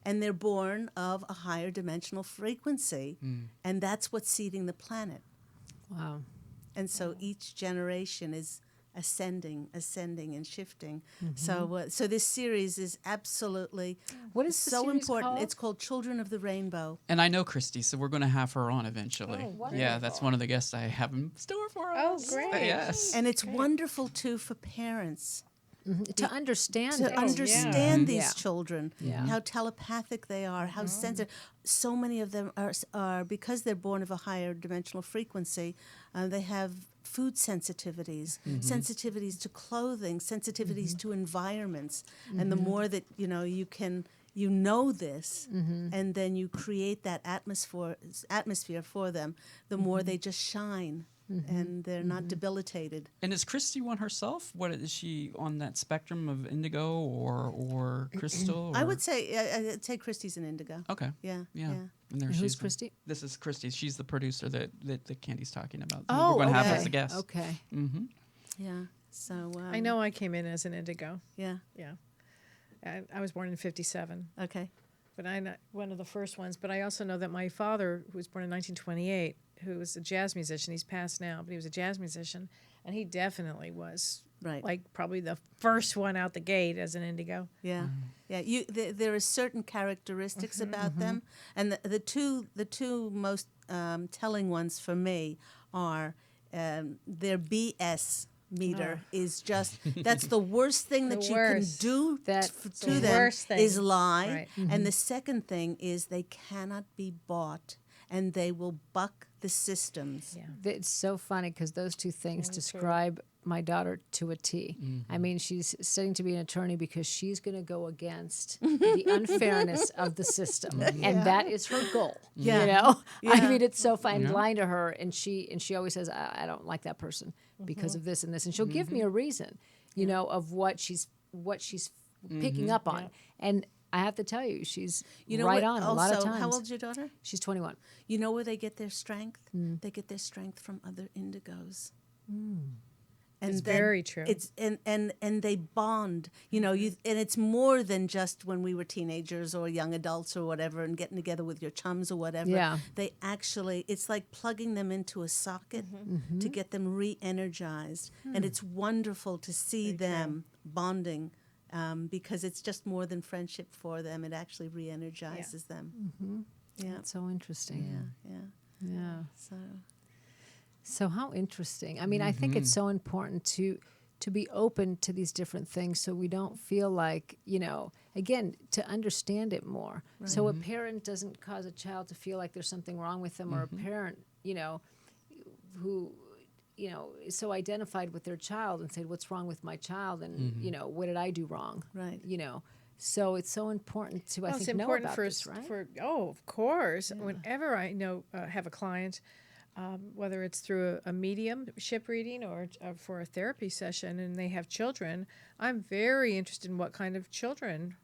and they're born of a higher dimensional frequency, and that's what's seeding the planet. Wow. And so each generation is ascending and shifting. So this series is absolutely What is the so series important. called? It's called Children of the Rainbow. And I know Christy, so we're going to have her on eventually. Oh, yeah, that's wonderful. one of the guests I have in store for Oh, us. great. Yes. And it's wonderful too for parents To understand to it. understand these Yeah. children, Yeah. how telepathic they are, how sensitive. So many of them are because they're born of a higher dimensional frequency. They have food sensitivities, sensitivities to clothing, sensitivities to environments, and the more that you can. You know this, and then you create that atmosphere for them. The more they just shine, and they're not debilitated. And is Christy one herself? What is she on that spectrum of indigo or crystal? I or- would say I'd say Christy's an indigo. Okay. Yeah. Yeah. And there And she who's is. Christy? This is Christy. She's the producer that Candy's talking about. Oh, we're going to have okay. as a guest. Okay. Mm-hmm. Yeah. So I know I came in as an indigo. Yeah. Yeah. I was born in 57, Okay. but I'm not one of the first ones. But I also know that my father, who was born in 1928, who was a jazz musician, he's passed now, but he was a jazz musician, and he definitely was Right. like probably the first one out the gate as an indigo. Yeah. Yeah. There are certain characteristics about them, and the two most telling ones for me are their BS meter is just that's the worst thing that The you worst. can do That's to the them worst thing. is lie. Right. And the second thing is they cannot be bought, and they will buck the systems. Yeah. It's so funny because those two things describe my daughter to a T. I mean, she's studying to be an attorney because she's going to go against the unfairness of the system, and that is her goal. Yeah. You know, I Yeah. mean, it's so fun lying to her, and she always says, I don't like that person because of this and this, and she'll give me a reason, you know, of what she's picking up on, and I have to tell you, she's right on a lot of times. How old's your daughter? She's 21. You know where they get their strength? They get their strength from other indigos. And It's then very true. It's and they bond. You know, and it's more than just when we were teenagers or young adults or whatever, and getting together with your chums or whatever. Yeah. They actually, it's like plugging them into a socket to get them re-energized, and it's wonderful to see them bonding. Because it's just more than friendship for them. It actually re-energizes them. Yeah. That's so interesting. Yeah. Yeah. So So how interesting. I mean, I think it's so important to be open to these different things so we don't feel like, you know, again, to understand it more. So a parent doesn't cause a child to feel like there's something wrong with them, or a parent, you know, who, you know, is so identified with their child and said, what's wrong with my child? And, you know, what did I do wrong? Right. You know, so it's so important to, I Well, think, it's know important about for this, right? of course. Whenever I have a client, whether it's through a mediumship reading or for a therapy session, and they have children, I'm very interested in what kind of children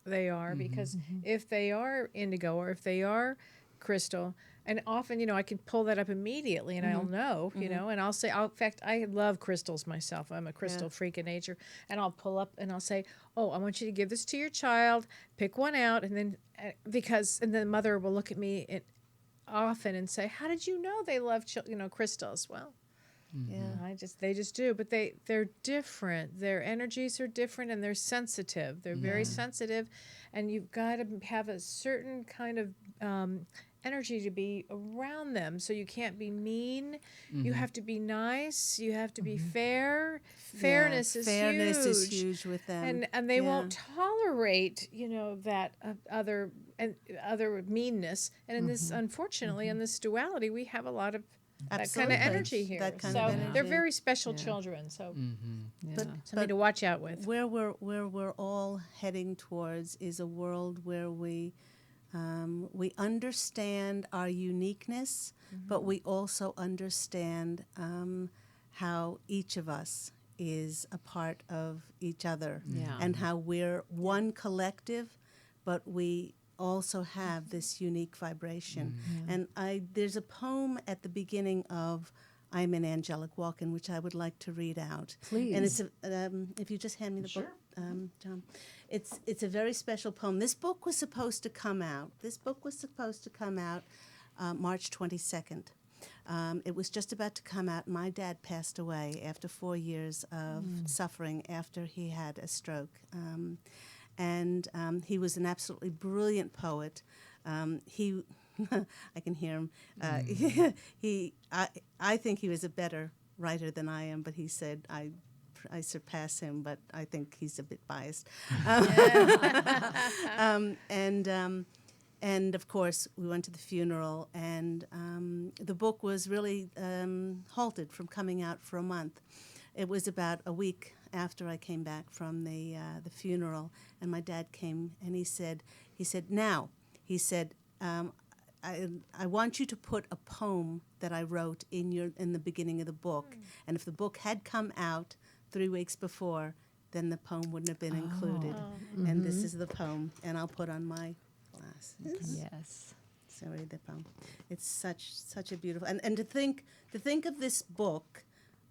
they are, because if they are indigo or if they are crystal, and often, you know, I can pull that up immediately and I'll know, you know, and I'll say, in fact, I love crystals myself. I'm a crystal freak of nature. And I'll pull up and I'll say, oh, I want you to give this to your child, pick one out. And then, and the mother will look at me often and say, how did you know they love, crystals? Well, they just do, but they're different. Their energies are different, and they're sensitive. They're very sensitive, and you've got to have a certain kind of energy to be around them. So you can't be mean. You have to be nice. You have to be fair. Fairness is huge with them, and they won't tolerate, that other meanness. And in this, unfortunately, in this duality, we have a lot of that kind of energy here. That kind so of energy. they're very special children. So But something to watch out with. where we're all heading towards is a world where we understand our uniqueness, but we also understand how each of us is a part of each other, and how we're one collective, but we also have this unique vibration. And there's a poem at the beginning of I'm an Angelic Walk-In, which I would like to read out. Please. And it's if you just hand me the book, John. It's a very special poem. This book was supposed to come out. March 22nd. It was just about to come out. My dad passed away after 4 years of suffering after he had a stroke. And he was an absolutely brilliant poet. He, I can hear him. I think he was a better writer than I am, but he said, I I surpass him, but I think he's a bit biased. And of course, we went to the funeral, and the book was really halted from coming out for a month. It was about a week after I came back from the funeral, and my dad came, and he said, I want you to put a poem that I wrote in the beginning of the book, and if the book had come out 3 weeks before, then the poem wouldn't have been included. And this is the poem, and I'll put on my glasses. Yes. Sorry, the poem. It's such a beautiful, and to think of this book,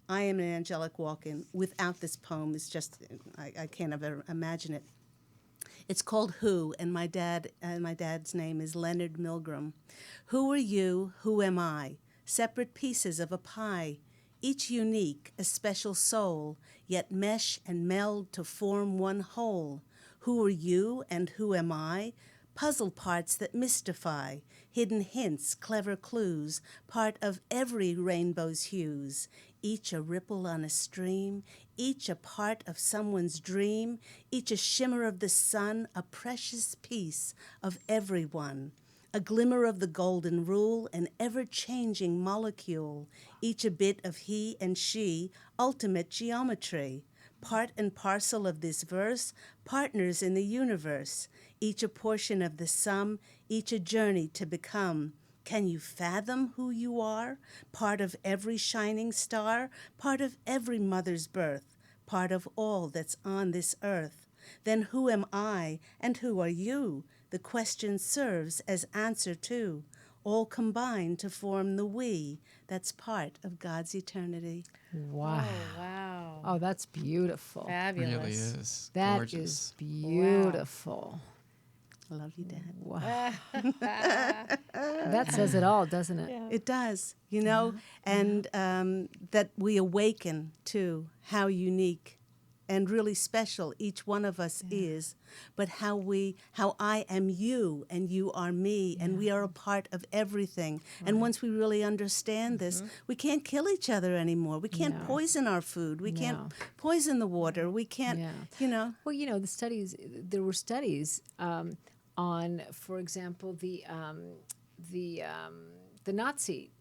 I Am an Angelic Walk-In, without this poem is just, I can't ever imagine it. It's called Who, and my dad's name is Leonard Milgram. Who are you? Who am I? Separate pieces of a pie, each unique, a special soul, yet mesh and meld to form one whole. Who are you and who am I? Puzzle parts that mystify, hidden hints, clever clues, part of every rainbow's hues, each a ripple on a stream, each a part of someone's dream, each a shimmer of the sun, a precious piece of everyone, a glimmer of the golden rule, an ever-changing molecule, each a bit of he and she, ultimate geometry, part and parcel of this verse, partners in the universe, each a portion of the sum, each a journey to become. Can you fathom who you are? Part of every shining star, part of every mother's birth, part of all that's on this earth. Then who am I and who are you? The question serves as answer too, all combined to form the we that's part of God's eternity. Wow. Oh, wow. Oh, that's beautiful. Fabulous. Really is. That Gorgeous. is beautiful. I love you, Dad. Wow. That says it all, doesn't it? Yeah. It does, and that we awaken to how unique and really special each one of us is, but how I am you and you are me, and we are a part of everything. Right. And once we really understand this, we can't kill each other anymore. We can't poison our food. We can't poison the water. We can't, Well, the studies, there were studies on, for example, the Nazi,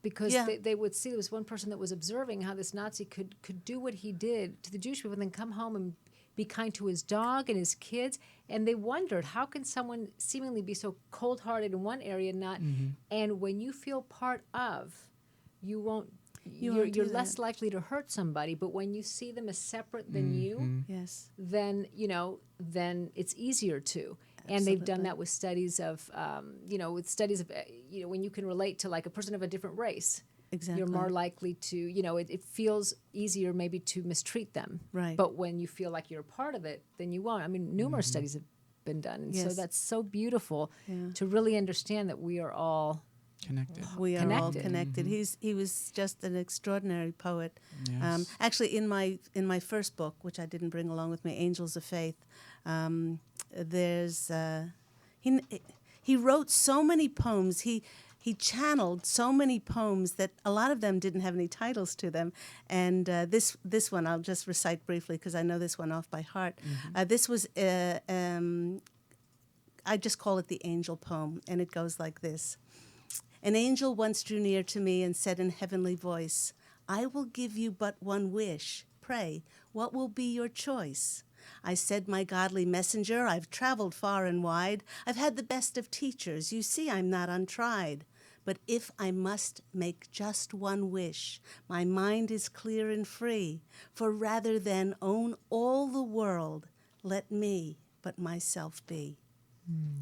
because they would see, there was one person that was observing how this Nazi could do what he did to the Jewish people and then come home and be kind to his dog and his kids. And they wondered, how can someone seemingly be so cold-hearted in one area and not, and when you feel part of, you won't, you're less likely to hurt somebody, but when you see them as separate than you, then, then it's easier to. Absolutely. And they've done that with studies of, when you can relate to like a person of a different race. Exactly. You're more likely to, it feels easier maybe to mistreat them. Right. But when you feel like you're a part of it, then you won't. I mean, numerous studies have been done. And so that's so beautiful to really understand that we are all connected. We are all connected. He was just an extraordinary poet. Yes. Actually, in my first book, which I didn't bring along with me, Angels of Faith, there's he wrote so many poems. He channeled so many poems that a lot of them didn't have any titles to them. And this one I'll just recite briefly because I know this one off by heart. This was I just call it the angel poem, and it goes like this. An angel once drew near to me and said in heavenly voice, I will give you but one wish. Pray, what will be your choice? I said, my godly messenger, I've traveled far and wide. I've had the best of teachers. You see, I'm not untried. But if I must make just one wish, my mind is clear and free. For rather than own all the world, let me but myself be.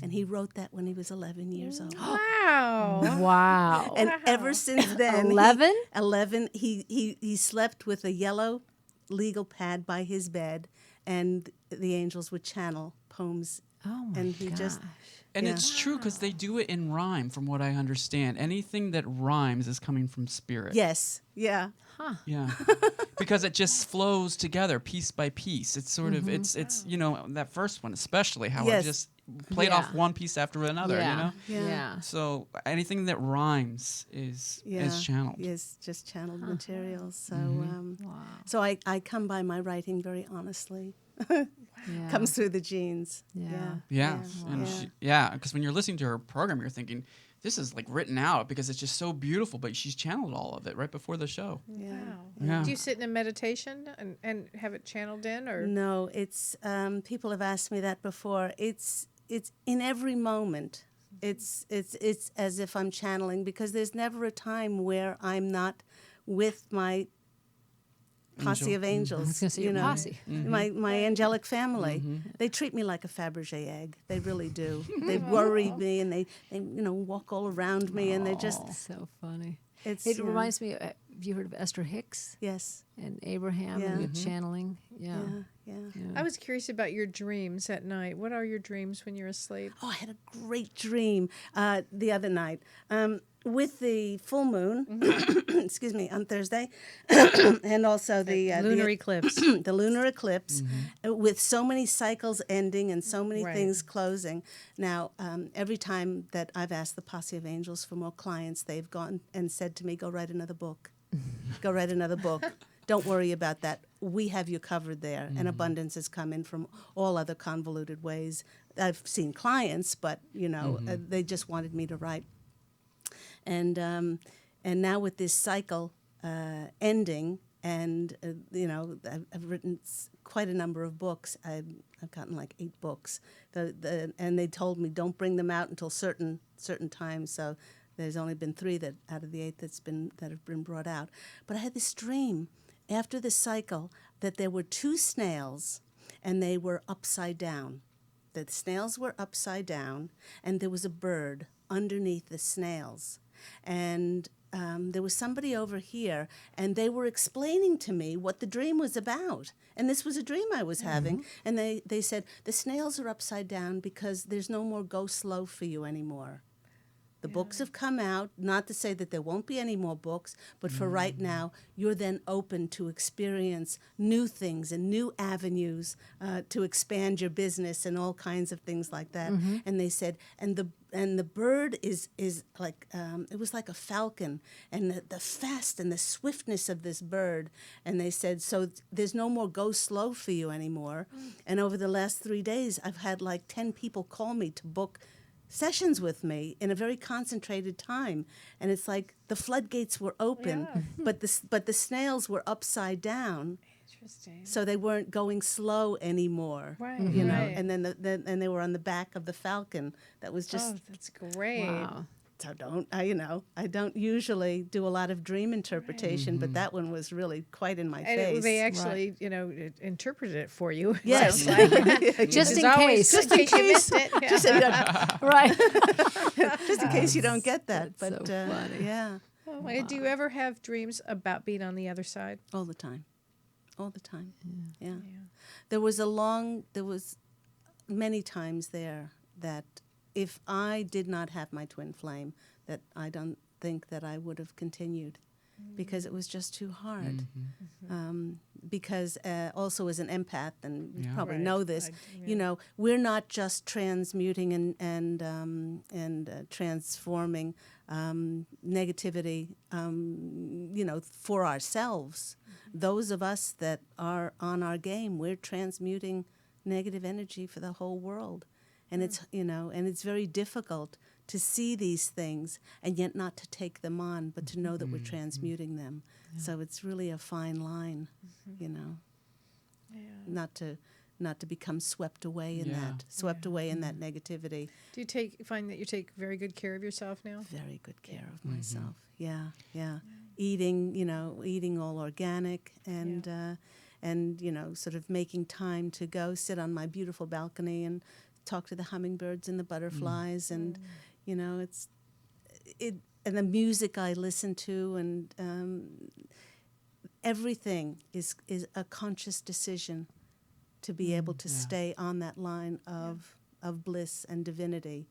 And he wrote that when he was 11 years old. Wow. Wow. And ever since then, 11? He slept with a yellow legal pad by his bed, and the angels would channel poems. Oh my And he just gosh. And Yeah. it's true because they do it in rhyme, from what I understand. Anything that rhymes is coming from spirit. yes, yeah, Yeah. Because it just flows together piece by piece. It's sort of it's that first one especially how it Yes. just played off Yeah. one piece after another, Yeah. Yeah. Yeah. So anything that rhymes is channeled. Yes, just channeled materials. So Wow. so I come by my writing very honestly. Yeah. Comes through the genes. Yeah. Yeah. And yeah. because when you're listening to her program you're thinking this is like written out because it's just so beautiful, but she's channeled all of it right before the show. Yeah. Wow. Yeah. Do you sit in a meditation and have it channeled in, or No, it's people have asked me that before. It's in every moment. It's as if I'm channeling, because there's never a time where I'm not with my posse of angels. I was going to say your posse. My angelic family. They treat me like a Fabergé egg. They really do. They worry me, and they walk all around me, and they just So funny. it's It reminds me. Have you heard of Esther Hicks yes, and Abraham Yeah. and the channeling? Yeah. yeah. I was curious about your dreams at night. What are your dreams when you're asleep? Oh, I had a great dream the other night. With the full moon, excuse me, on Thursday, and also the Lunar eclipse. the lunar eclipse, with so many cycles ending and so many Right. things closing. Now, every time that I've asked the posse of angels for more clients, they've gone and said to me, "Go write another book. Go write another book. Don't worry about that. We have you covered there." And abundance has come in from all other convoluted ways. I've seen clients, but they just wanted me to write. And now with this cycle ending, and I've written quite a number of books. I've gotten like 8 books. And they told me don't bring them out until certain times. So there's only been 3 that out of the 8 that have been brought out. But I had this dream after the cycle that there were 2 snails, and they were upside down. The snails were upside down, and there was a bird underneath the snails. And there was somebody over here, and they were explaining to me what the dream was about. And this was a dream I was having. And they said, the snails are upside down because there's no more go slow for you anymore. The books have come out, not to say that there won't be any more books, but for right now, you're then open to experience new things and new avenues to expand your business and all kinds of things like that. And they said, and the bird is like, it was like a falcon, and the fast and the swiftness of this bird. And they said, so there's no more go slow for you anymore. And over the last 3 days, I've had like 10 people call me to book sessions with me in a very concentrated time, and it's like the floodgates were open, but the snails were upside down, Interesting. so they weren't going slow anymore. Right. Right. And then and they were on the back of the falcon. That was just That's great. Wow. so I don't usually do a lot of dream interpretation, but that one was really quite in my And face. they actually, interpreted it for you. Yes. Just in Always, case. just in case you missed it. Just so you don't- Right. just in case you don't get that. That's But so funny. yeah, Oh, and do you ever have dreams about being on the other side? all the time. Yeah. There was many times there that if I did not have my twin flame, that I don't think that I would have continued, because it was just too hard. Because also as an empath, and you probably Right. know this, we're not just transmuting and transforming negativity, for ourselves. Those of us that are on our game, we're transmuting negative energy for the whole world. And it's very difficult to see these things and yet not to take them on, but to know that we're transmuting them. So it's really a fine line, not to become swept away in that negativity. Do you find that you take very good care of yourself now? Very good care of myself. Yeah. Eating all organic and sort of making time to go sit on my beautiful balcony and talk to the hummingbirds and the butterflies and and the music I listen to, and everything is a conscious decision to be able to stay on that line of bliss and divinity.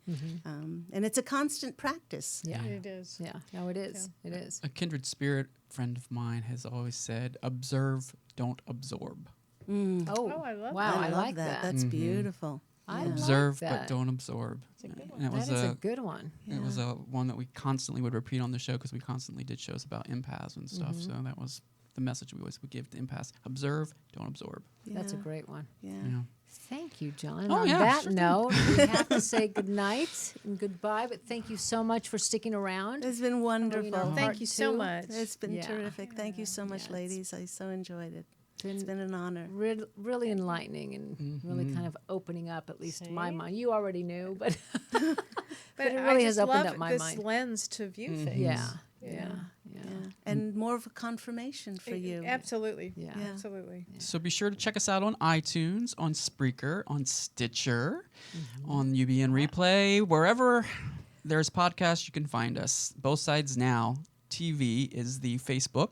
And it's a constant practice. Yeah. It is. Yeah. No, it is. It is. A kindred spirit friend of mine has always said, observe, don't absorb. Oh, I love wow. that. I like that. That's beautiful. I Observe, like but that. don't absorb. And it was That is a good one. It was a one that we constantly would repeat on the show because we constantly did shows about empaths and stuff. So that was the message we always would give to empaths: observe, don't absorb. That's a great one. Yeah. Yeah. Thank you, John. Oh, On yeah, that sure. note, we have to say goodnight and goodbye, but thank you so much for sticking around. It's been wonderful. Part Thank you so two. much. It's been Yeah. terrific. Thank you so much, ladies. I so enjoyed it. It's been an honor. Really enlightening and really kind of opening up, at least my Same. mind. You already knew, but But it I really has just opened love up my this mind. lens to view things. yeah. And more of a confirmation for you. Absolutely. Yeah. Absolutely. So be sure to check us out on iTunes, on Spreaker, on Stitcher, on UBN Replay, wherever there's podcasts, you can find us. Both Sides Now TV is the Facebook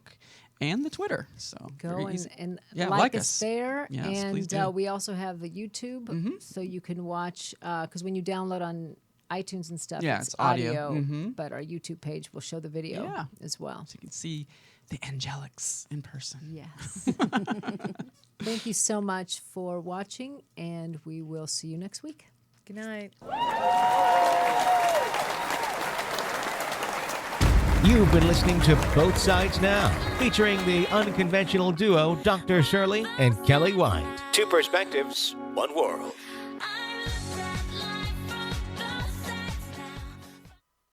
and the Twitter. So Go very easy. and Yeah, like like us us. there. Yes, please and do. we also have the YouTube, so you can watch, because when you download on iTunes and stuff, Yeah, it's it's audio. but our YouTube page will show the video Yeah. as well. So you can see the angelics in person. Yes. Thank you so much for watching, and we will see you next week. Good night. You've been listening to Both Sides Now, featuring the unconventional duo Dr. Shirley and Kelly White. Two perspectives, one world. I